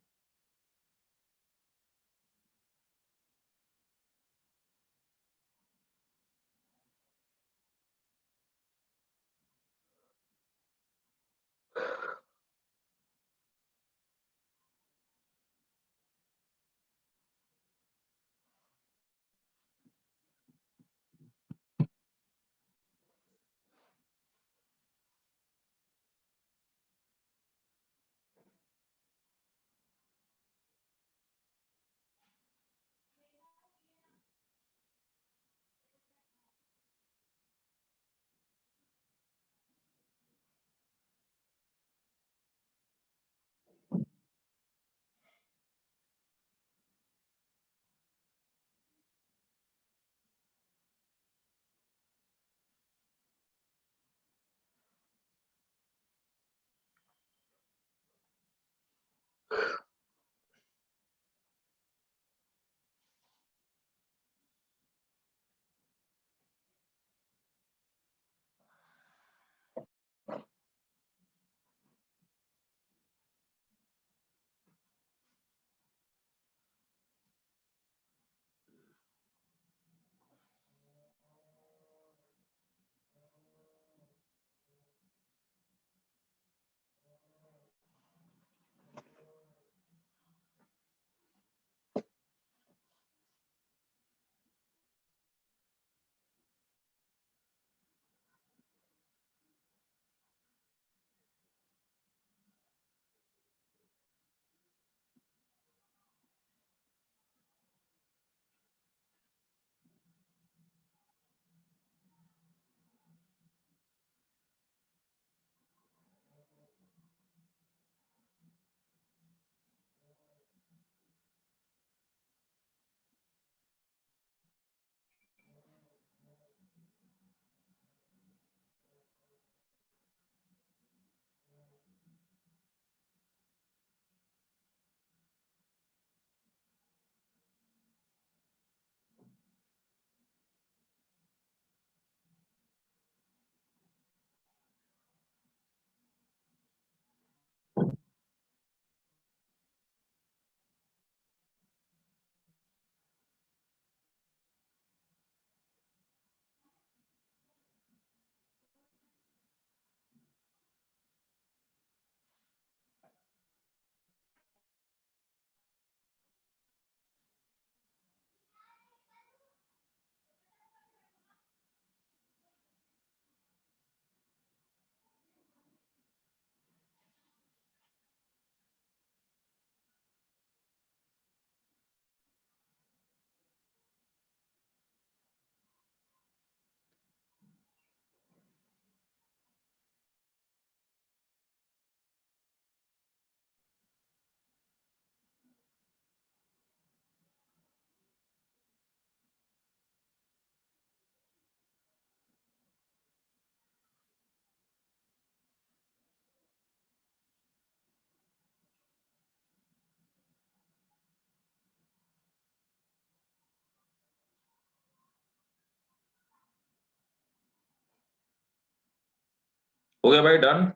हो गया भाई, डन?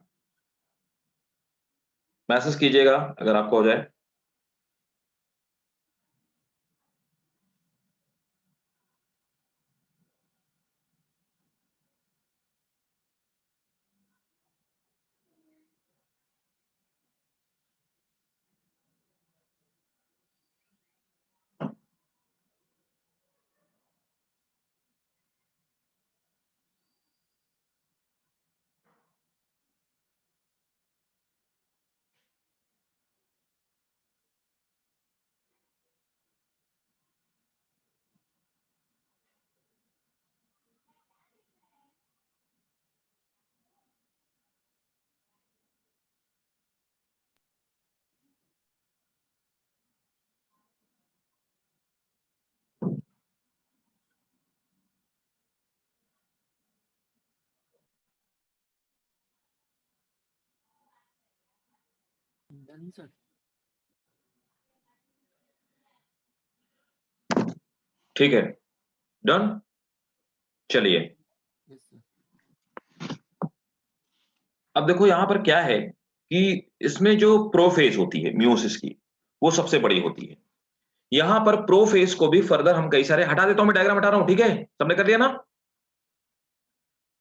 मैसेज कीजिएगा अगर आपको हो जाए। Done, sir. ठीक है, डन। चलिए Yes, sir. अब देखो यहां पर क्या है कि इसमें जो प्रोफेज होती है मियोसिस की, वो सबसे बड़ी होती है। यहां पर प्रोफेज को भी फर्दर हम कई सारे, हटा देता हूं मैं, डायग्राम हटा रहा हूं, ठीक है, सबने कर लिया ना।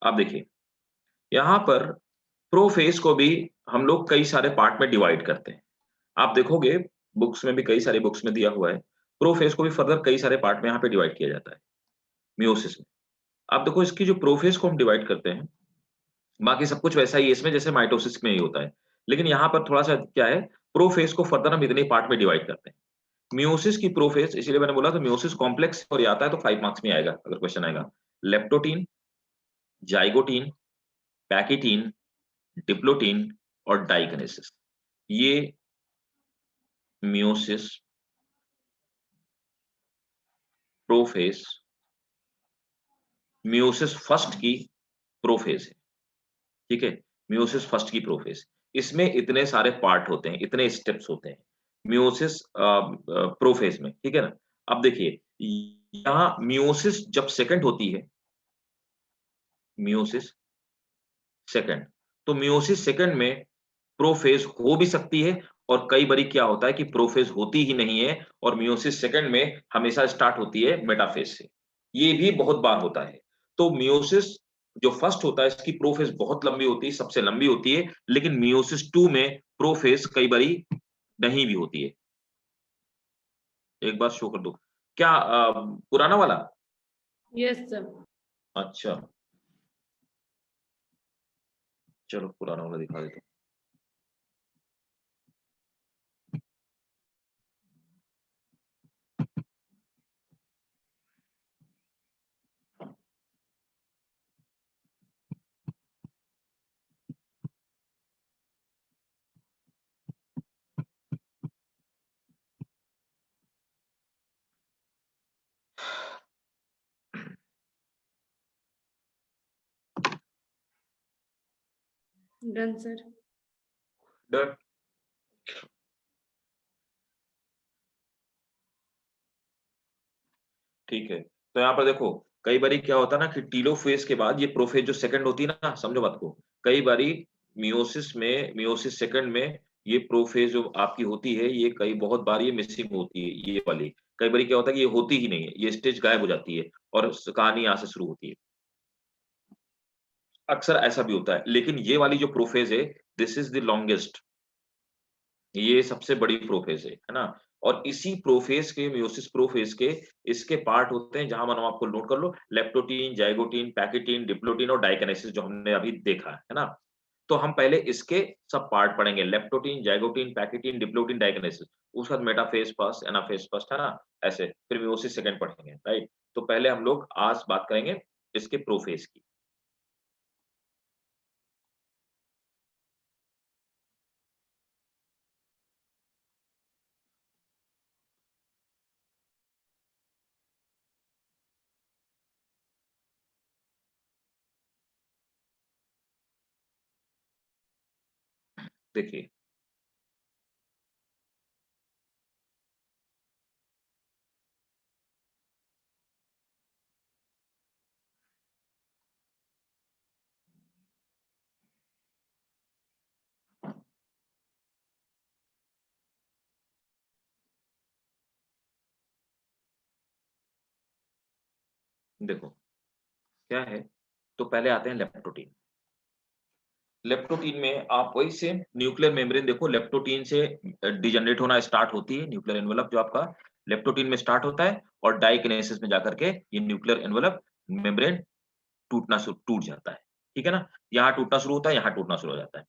अब देखिए यहां पर प्रोफेज को भी हम लोग कई सारे पार्ट में डिवाइड करते हैं। आप देखोगे बुक्स में भी, कई सारी बुक्स में दिया हुआ है, प्रोफेज को भी फर्दर कई सारे पार्ट में यहां पे डिवाइड किया जाता है मियोसिस में। आप देखो इसकी जो प्रोफेज को हम डिवाइड करते हैं, बाकी सब कुछ वैसा ही है इसमें जैसे माइटोसिस में ही होता है, लेकिन यहाँ पर थोड़ा सा क्या है, प्रोफेज को फर्दर हम इतने पार्ट में डिवाइड करते हैं। मियोसिस की प्रोफेज, इसलिए मैंने बोला तो मियोसिस कॉम्प्लेक्स और ये आता है तो 5 मार्क्स में आएगा अगर क्वेश्चन आएगा। लेप्टोटीन, जाइगोटीन, पैकिटीन, डिप्लोटीन और डाइकिनेसिस, ये मियोसिस प्रोफेज, मियोसिस फर्स्ट की प्रोफेज है, ठीक है, मियोसिस फर्स्ट की प्रोफेज। इसमें इतने सारे पार्ट होते हैं, इतने स्टेप्स होते हैं मियोसिस प्रोफेज में, ठीक है ना। अब देखिए यहाँ मियोसिस जब सेकंड होती है, मियोसिस सेकंड, तो मियोसिस सेकंड में प्रोफेज हो भी सकती है और कई बारी क्या होता है कि प्रोफेज होती ही नहीं है और मियोसिस सेकंड में हमेशा स्टार्ट होती है मेटाफेज से, ये भी बहुत बार होता है। तो मियोसिस जो फर्स्ट होता है इसकी प्रोफेज बहुत लंबी होती है, सबसे लंबी होती है, लेकिन मियोसिस 2 में प्रोफेज कई बारी नहीं भी होती है। एक बार शो कर दो क्या, पुराना वाला? Yes sir. अच्छा चलो पुराना वाला दिखा देता हूं। Done sir. डन। ठीक है, तो यहाँ पर देखो कई बारी क्या होता है ना कि टीलोफेज के बाद ये प्रोफेज जो सेकंड होती है ना, समझो बात को, कई बारी मियोसिस में, मियोसिस सेकंड में ये प्रोफेज जो आपकी होती है, ये कई बहुत बार ये मिसिंग होती है, ये वाली कई बारी क्या होता है कि ये होती ही नहीं है, ये स्टेज गायब हो जाती है और कहानी यहाँ से शुरू होती है। अक्सर ऐसा भी होता है, लेकिन ये वाली जो प्रोफेज है, दिस इज द लॉन्गेस्ट, ये सबसे बड़ी प्रोफेज है ना। और इसी प्रोफेज के, मियोसिस प्रोफेज के इसके पार्ट होते हैं, जहां मानो आपको नोट कर लो, लेप्टोटीन, जाइगोटीन, पैकिटीन, डिप्लोटीन और डाइकिनेसिस जो हमने अभी देखा है ना। तो हम पहले इसके सब पार्ट पढ़ेंगे, लेप्टोटीन, जाइगोटीन, पैकिटीन, डिप्लोटीन, डाइकिनेसिस, उसके बाद मेटाफेज फर्स्ट, एनाफेज फर्स्ट, है ना, ऐसे फिर मियोसिस सेकंड पढ़ेंगे, राइट। तो पहले हम लोग आज बात करेंगे इसके प्रोफेज की। देखिए देखो क्या है, तो पहले आते हैं लेप्टोटीन। लेप्टोटीन में आप वही सेम न्यूक्लियर मेम्ब्रेन देखो, लेप्टोटीन से डिजनरेट होना स्टार्ट होती है, न्यूक्लियर एनवेलप जो आपका लेप्टोटीन में स्टार्ट होता है और डाइकिनेसिस में जाकर के ये न्यूक्लियर एनवेलप मेम्ब्रेन टूट जाता है, ठीक है ना। यहाँ टूटना शुरू होता है, यहाँ टूटना शुरू हो जाता है।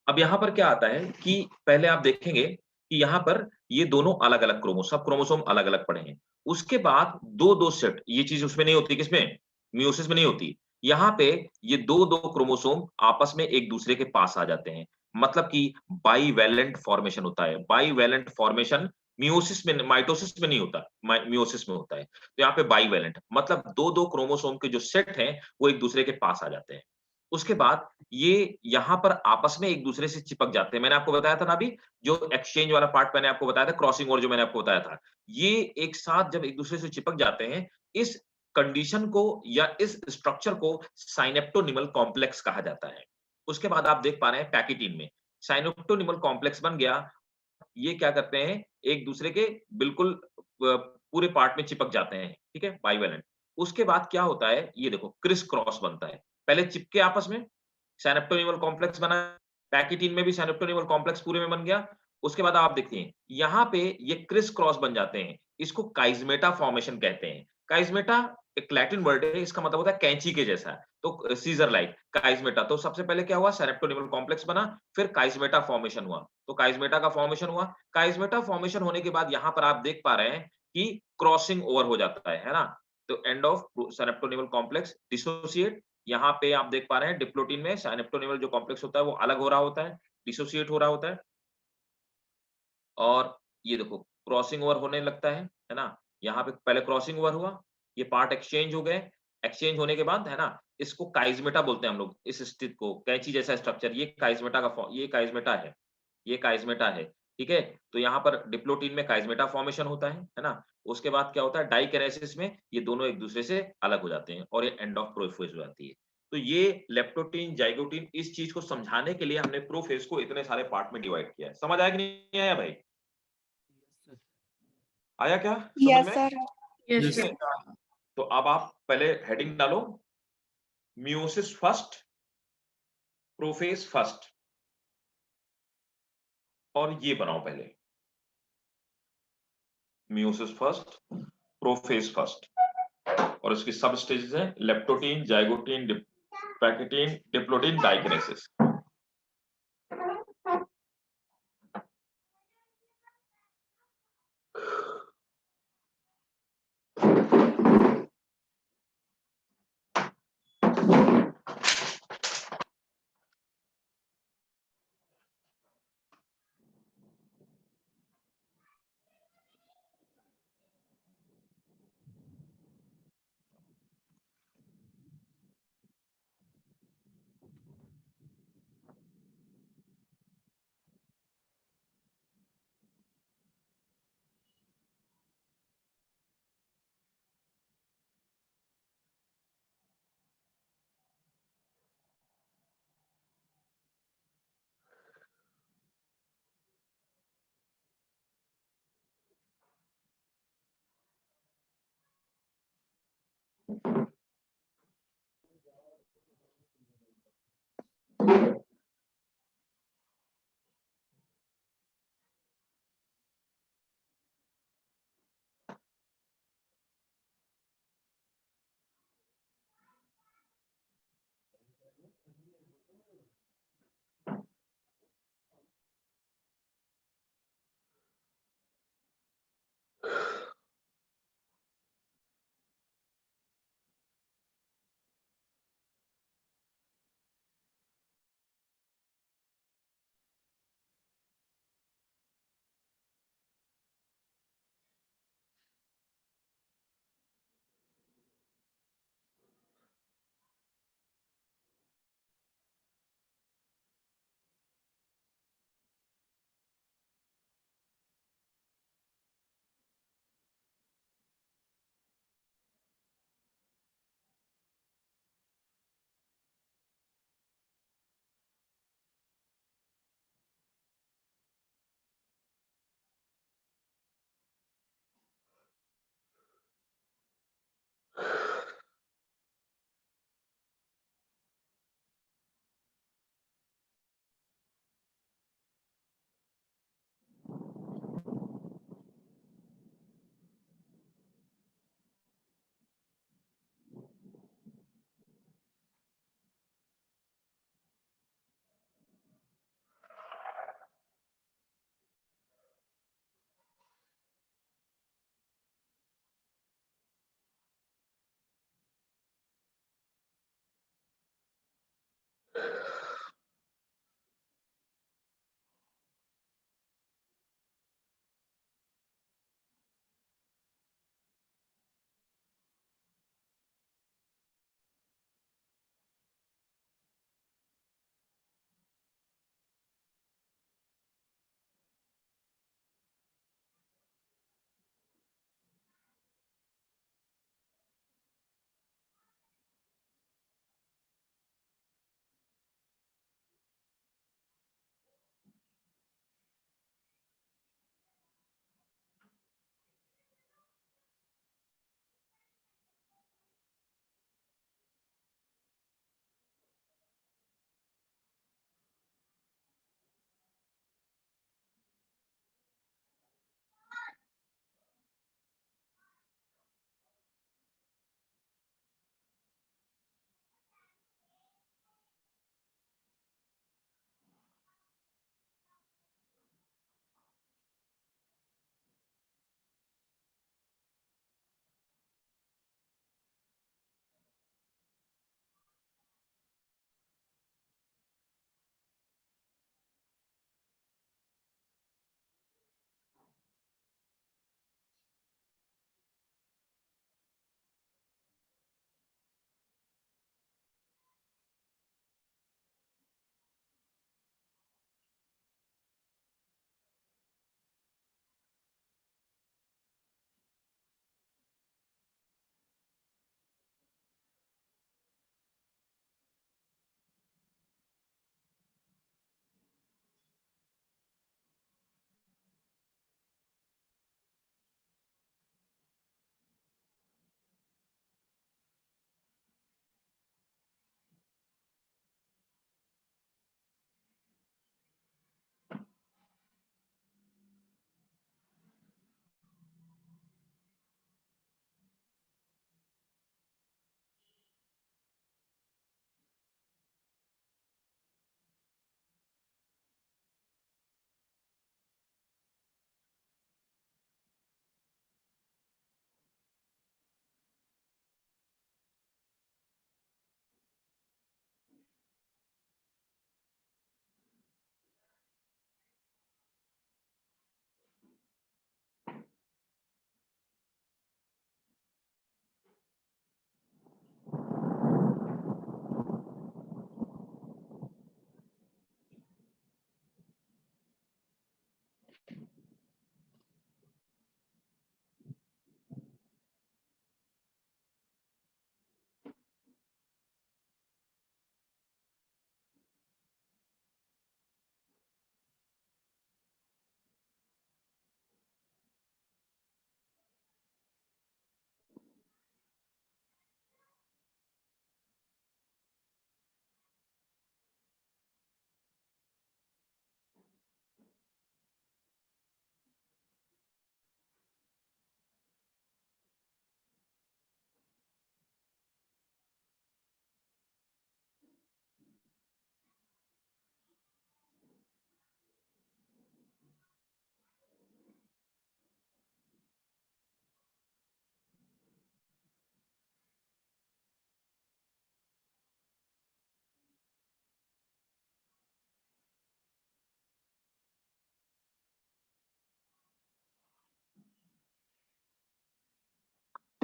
अब यहाँ पर क्या आता है कि पहले आप देखेंगे कि यहाँ पर ये दोनों अलग-अलग सब क्रोमोसोम अलग-अलग पड़े हैं। उसके बाद 2-2 सेट, ये चीज़ उसमें नहीं होती, किसमें? मियोसिस में नहीं होती। यहाँ पे ये 2-2 क्रोमोसोम आपस में एक-दूसरे के पास आ जाते हैं। मतलब कि बाइवैलेंट फॉर्मेशन होता है। बाइवैलेंट फॉर्मेशन मियोसिस में, माइटोसिस में नहीं होता, मियोसिस में होता है। तो यहाँ पे बाइवैलेंट मतलब 2-2 क्रोमोसोम के जो सेट हैं, वो एक-दूसरे के पास आ जाते हैं। उसके बाद ये यहाँ पर आपस में एक दूसरे से चिपक जाते हैं। मैंने आपको बताया था ना अभी, जो एक्सचेंज वाला पार्ट मैंने आपको बताया था, क्रॉसिंग ओवर जो मैंने आपको बताया था। ये एक साथ जब एक दूसरे से चिपक जाते हैं, इस कंडीशन को या इस स्ट्रक्चर को साइनेप्टोनिमल कॉम्प्लेक्स कहा जाता है। उसके बाद आप देख पा रहे हैं पैकिटीन में, साइनेप्टोनिमल कॉम्प्लेक्स बन गया। ये क्या करते हैं, एक दूसरे के बिल्कुल पूरे पार्ट में चिपक जाते हैं, ठीक है, बाइवेलेंट। उसके बाद क्या होता है, ये देखो क्रिस क्रॉस बनता है। पहले चिपके आपस में, सिनेप्टोनिमल कॉम्प्लेक्स बना, पैकिटीन में भी सिनेप्टोनिमल कॉम्प्लेक्स पूरे में बन गया। उसके बाद आप देखते हैं, यहाँ पे ये क्रिस क्रॉस बन जाते हैं। इसको काइज़मेटा फॉर्मेशन कहते हैं। काइज़मेटा एक लैटिन वर्ड है, इसका मतलब होता है कैंची के जैसा। तो सीज़र लाइक, काइज़मेटा। तो सबसे पहले क्या हुआ, सिनेप्टोनिमल कॉम्प्लेक्स बना, फिर काइज़मेटा फॉर्मेशन हुआ। तो काइज़मेटा का फॉर्मेशन हुआ। काइज़मेटा फॉर्मेशन होने के बाद यहाँ पर आप देख पा रहे हैं कि क्रॉसिंग ओवर हो जाता है ना? तो end of synaptonemal complex dissociate. यहाँ पे आप देख पा रहे हैं डिप्लोटीन में सिनेप्टोनिमल जो कॉम्प्लेक्स होता है वो अलग हो रहा होता है, डिसोसिएट हो रहा होता है। और ये देखो क्रॉसिंग ओवर होने लगता है ना? यहाँ पे पहले क्रॉसिंग ओवर हुआ, ये पार्ट एक्सचेंज हो गए। एक्सचेंज होने के बाद है ना, इसको काइज़मेटा बोलते हैं हम लोग, इस स्थिति को, कैंची जैसा स्ट्रक्चर, ये काइज़मेटा का ये काइज़मेटा है, ये काइज़मेटा है, ठीक है? तो यहाँ पर डिप्लोटीन में काइज़मेटा फॉर्मेशन होता है ना? उसके बाद क्या होता है, डाइकिनेसिस में ये दोनों एक दूसरे से अलग हो जाते हैं और ये एंड ऑफ प्रोफेज हो जाती है। तो ये लेप्टोटीन, ज़ाइगोटीन, इस चीज़ को समझाने के लिए हमने प्रोफेज को इतने सारे पार्ट में डिवाइड किया है। समझ आया कि नहीं आया भाई? Yes, sir. आया क्या समझ Yes, में? sir. Yes, ठीक sir. है। तो अब आप पहले हेडिंग डालो, मियोसिस फर्स्ट, प्रोफेज फर्स्ट, और ये बनाओ पहले, मियोसिस फर्स्ट, प्रोफेज फर्स्ट, और इसकी सब स्टेजेस हैं लेप्टोटीन, जाइगोटीन, पैकिटीन, डिप्लोटीन, डाइकिनेसिस।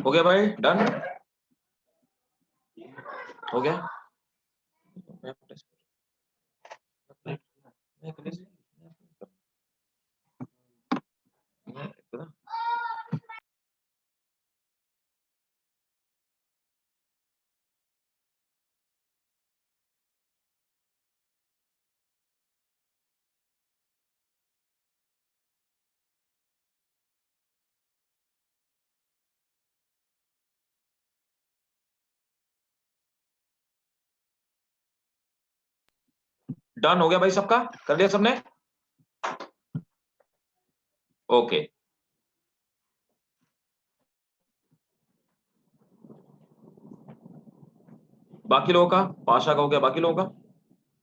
हो गया भाई, डन हो गया। डन हो गया भाई, सबका कर लिया सबने? ओके, बाकी लोगों का, पाशा का हो गया, बाकी लोगों का?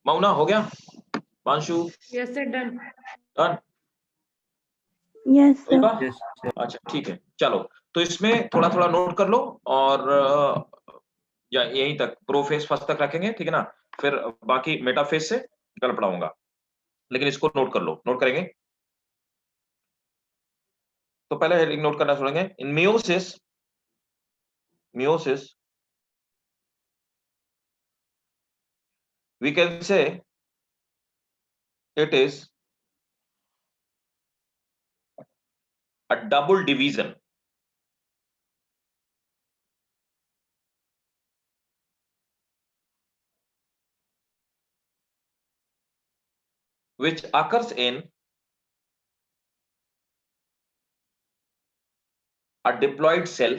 मौना हो गया? पांशु? Yes, sir. Done. Done? Yes, sir. होगा? Yes, sir. अच्छा ठीक है, चलो तो इसमें थोड़ा थोड़ा नोट कर लो, और या यहीं तक प्रो फेस फर्स्ट तक रखेंगे, ठीक है ना? फिर बाकी मेटा फेस से कल पढ़ाऊंगा, लेकिन इसको नोट कर लो, नोट करेंगे। तो पहले हेडिंग नोट करना छोड़ेंगे। इन meiosis, meiosis we can say it is a double division which occurs in a diploid cell,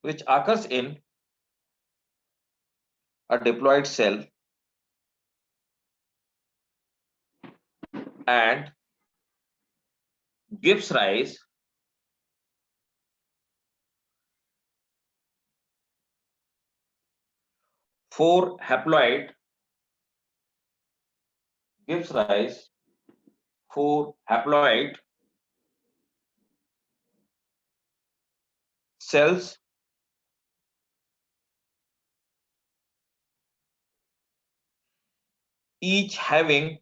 which occurs in a diploid cell and gives rise four haploid, gives rise four haploid cells each having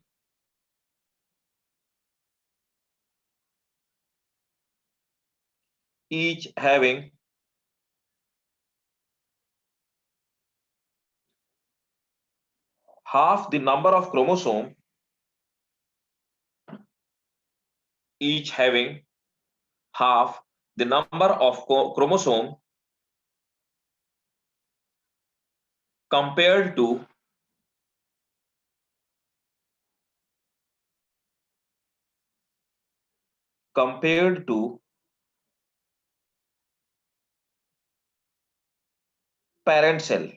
half the number of chromosome, each having half the number of chromosome compared to parent cell.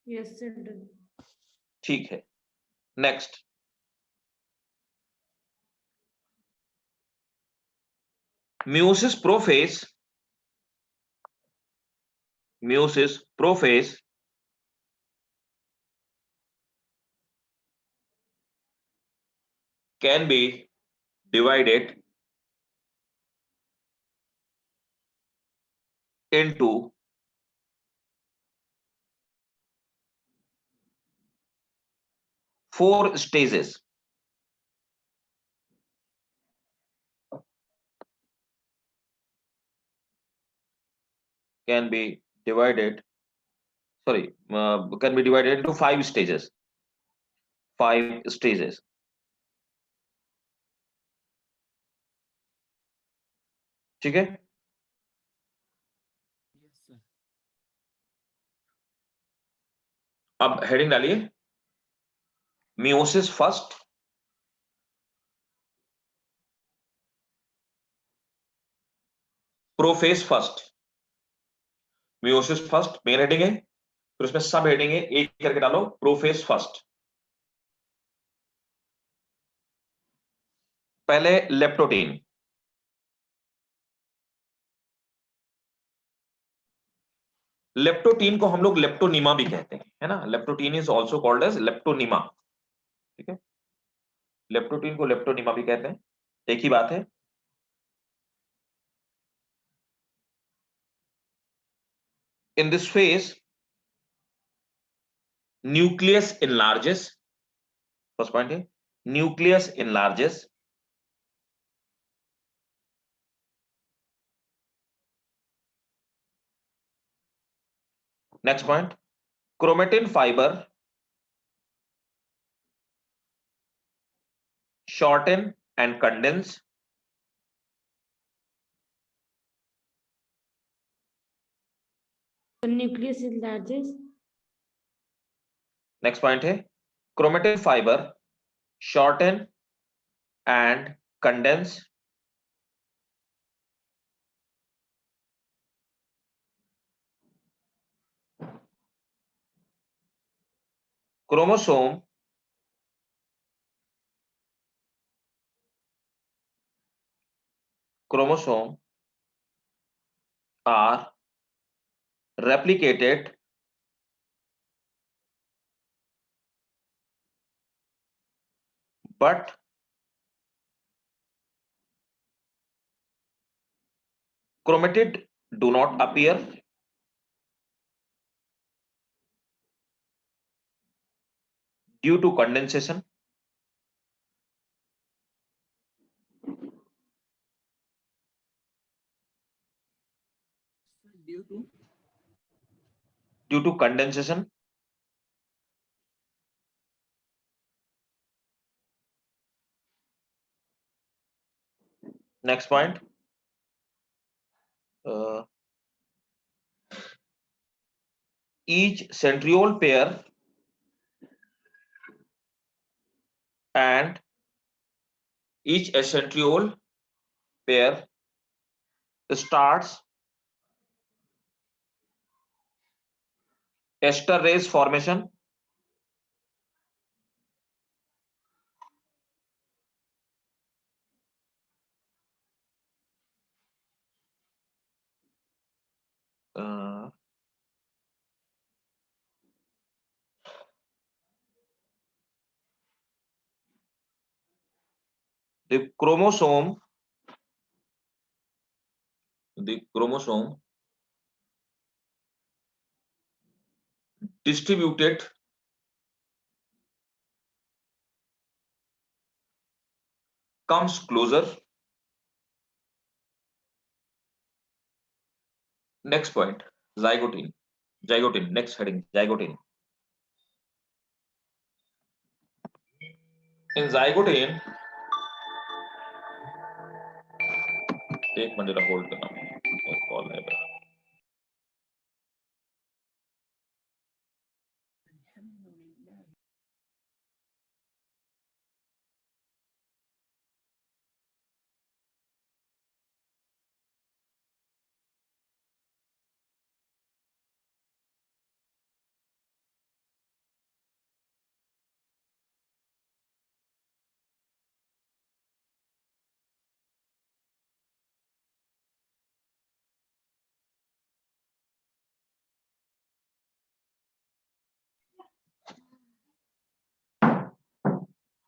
Yes, sir. Done. ठीक है, next meiosis prophase, meiosis prophase can be divided into four stages. Can be divided, sorry, can be divided into five stages. Five stages. ठीक है? Yes, sir. अब heading डालिए, meiosis first, prophase first. Meiosis first main heading है, फिर उसमें sub heading है, एक करके डालो, प्रोफेज फर्स्ट। पहले लेप्टोटीन, लेप्टोटीन को हम लोग लेप्टोनिमा भी कहते हैं, है ना, leptotene is also called as leptonema, ठीक है, लेप्टोटीन को लेप्टोनिमा भी कहते हैं, एक ही बात है। In this phase nucleus enlarges, first point है nucleus enlarges, next point chromatin fiber shorten and condense, The nucleus is largest. Next point है chromatin fiber shorten and condense, chromosome are replicated but chromatid do not appear due to condensation, due to condensation, next point each centriole pair and each centriole pair starts esterase formation, the chromosome distributed comes closer, next point zygote next heading zygote, in zygote एक minute जरा hold करना, एक call है मेरा।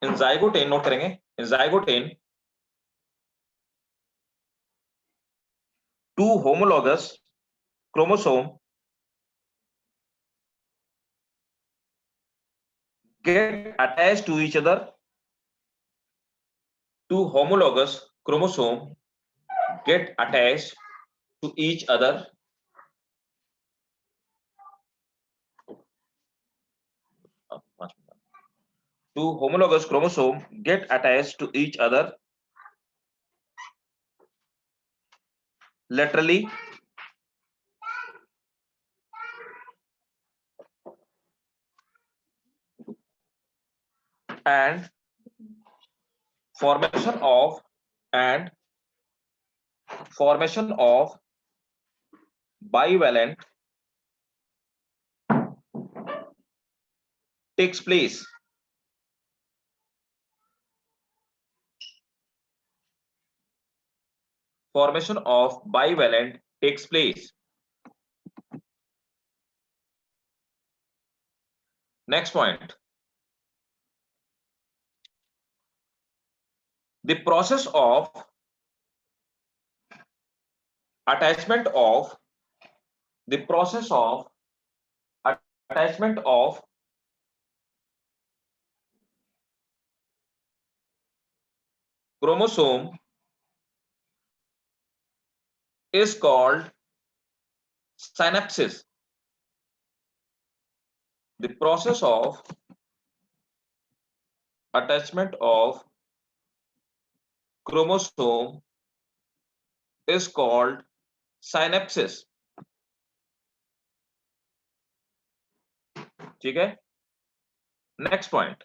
इन zygote note करेंगे, इन zygote two homologous chromosome get attached to each other, two homologous chromosome get attached to each other two homologous chromosome get attached to each other laterally and formation of bivalent takes place. Formation of bivalent takes place. Next point. The process of attachment of chromosome is called synapsis. The process of attachment of chromosome is called synapsis. ठीक है? Next point.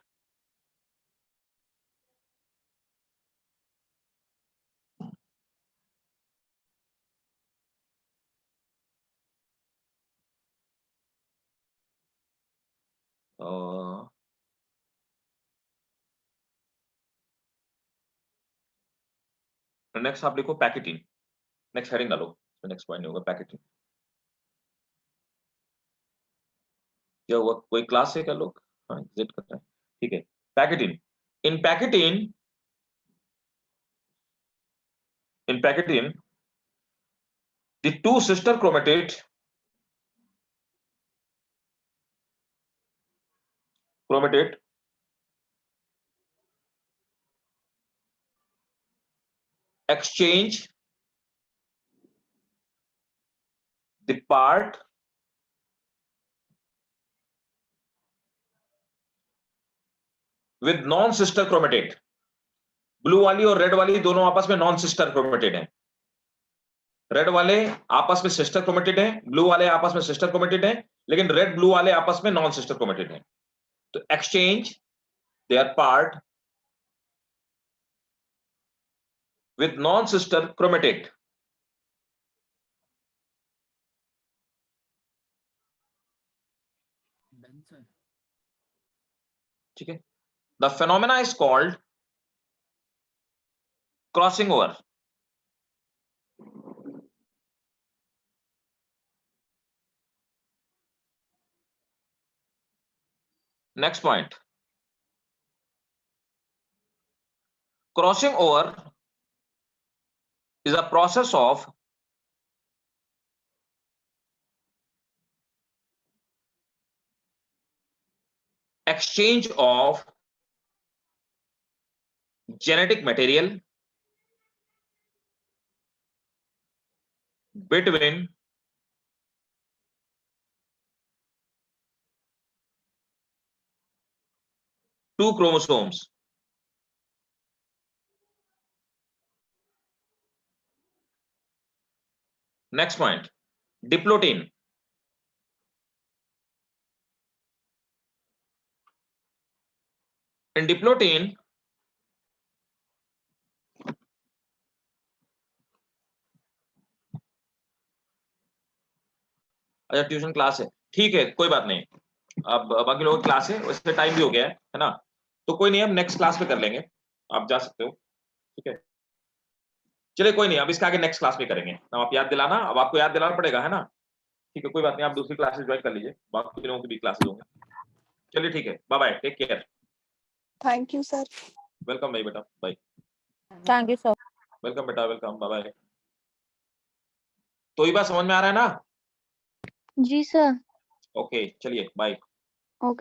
Next आप लिखो pachytene. Next heading डालो. Next point नहीं होगा pachytene. क्या हुआ? कोई क्लास है क्या लोग? हाँ, एग्जिट कर रहे हैं. ठीक है. Pachytene. In pachytene the two sister chromatid exchange the part with non sister chromatid. Blue वाली और रेड वाली दोनों आपस में नॉन सिस्टर क्रोमेटिड हैं. रेड वाले आपस में सिस्टर क्रोमेटिड हैं, ब्लू वाले आपस में सिस्टर क्रोमेटिड हैं, लेकिन रेड ब्लू वाले आपस में नॉन सिस्टर क्रोमेटिड हैं. तो exchange there part with non-sister chromatid. Done, sir. ठीक है. The phenomena is called crossing over. Next point. Crossing over is a process of exchange of genetic material between two chromosomes. Next point. Diplotin. In diplotin, अच्छा tuition class है. ठीक है, कोई बात नहीं. अब बाकी लोगों की क्लास है, वैसे टाइम भी हो गया है ना. तो कोई नहीं, हम नेक्स्ट क्लास में कर लेंगे. आप जा सकते हो. ठीक है. चलिए कोई नहीं, अब इसके आगे नेक्स्ट क्लास में करेंगे. अब आप याद दिलाना, अब आपको याद दिलाना पड़ेगा, है ना. ठीक है, कोई बात नहीं, आप दूसरी क्लासेस ज्वाइन कर लीजिए, बाकी लोगों की भी क्लासेस होंगे. चलिए ठीक है, bye bye, take care. Thank you, sir. Welcome भाई बेटा, bye. Thank you, sir. Welcome बेटा, वेलकम, बाय बाय. तो ये बात समझ में आ रहा है ना? जी सर. ओके, चलिए बाय.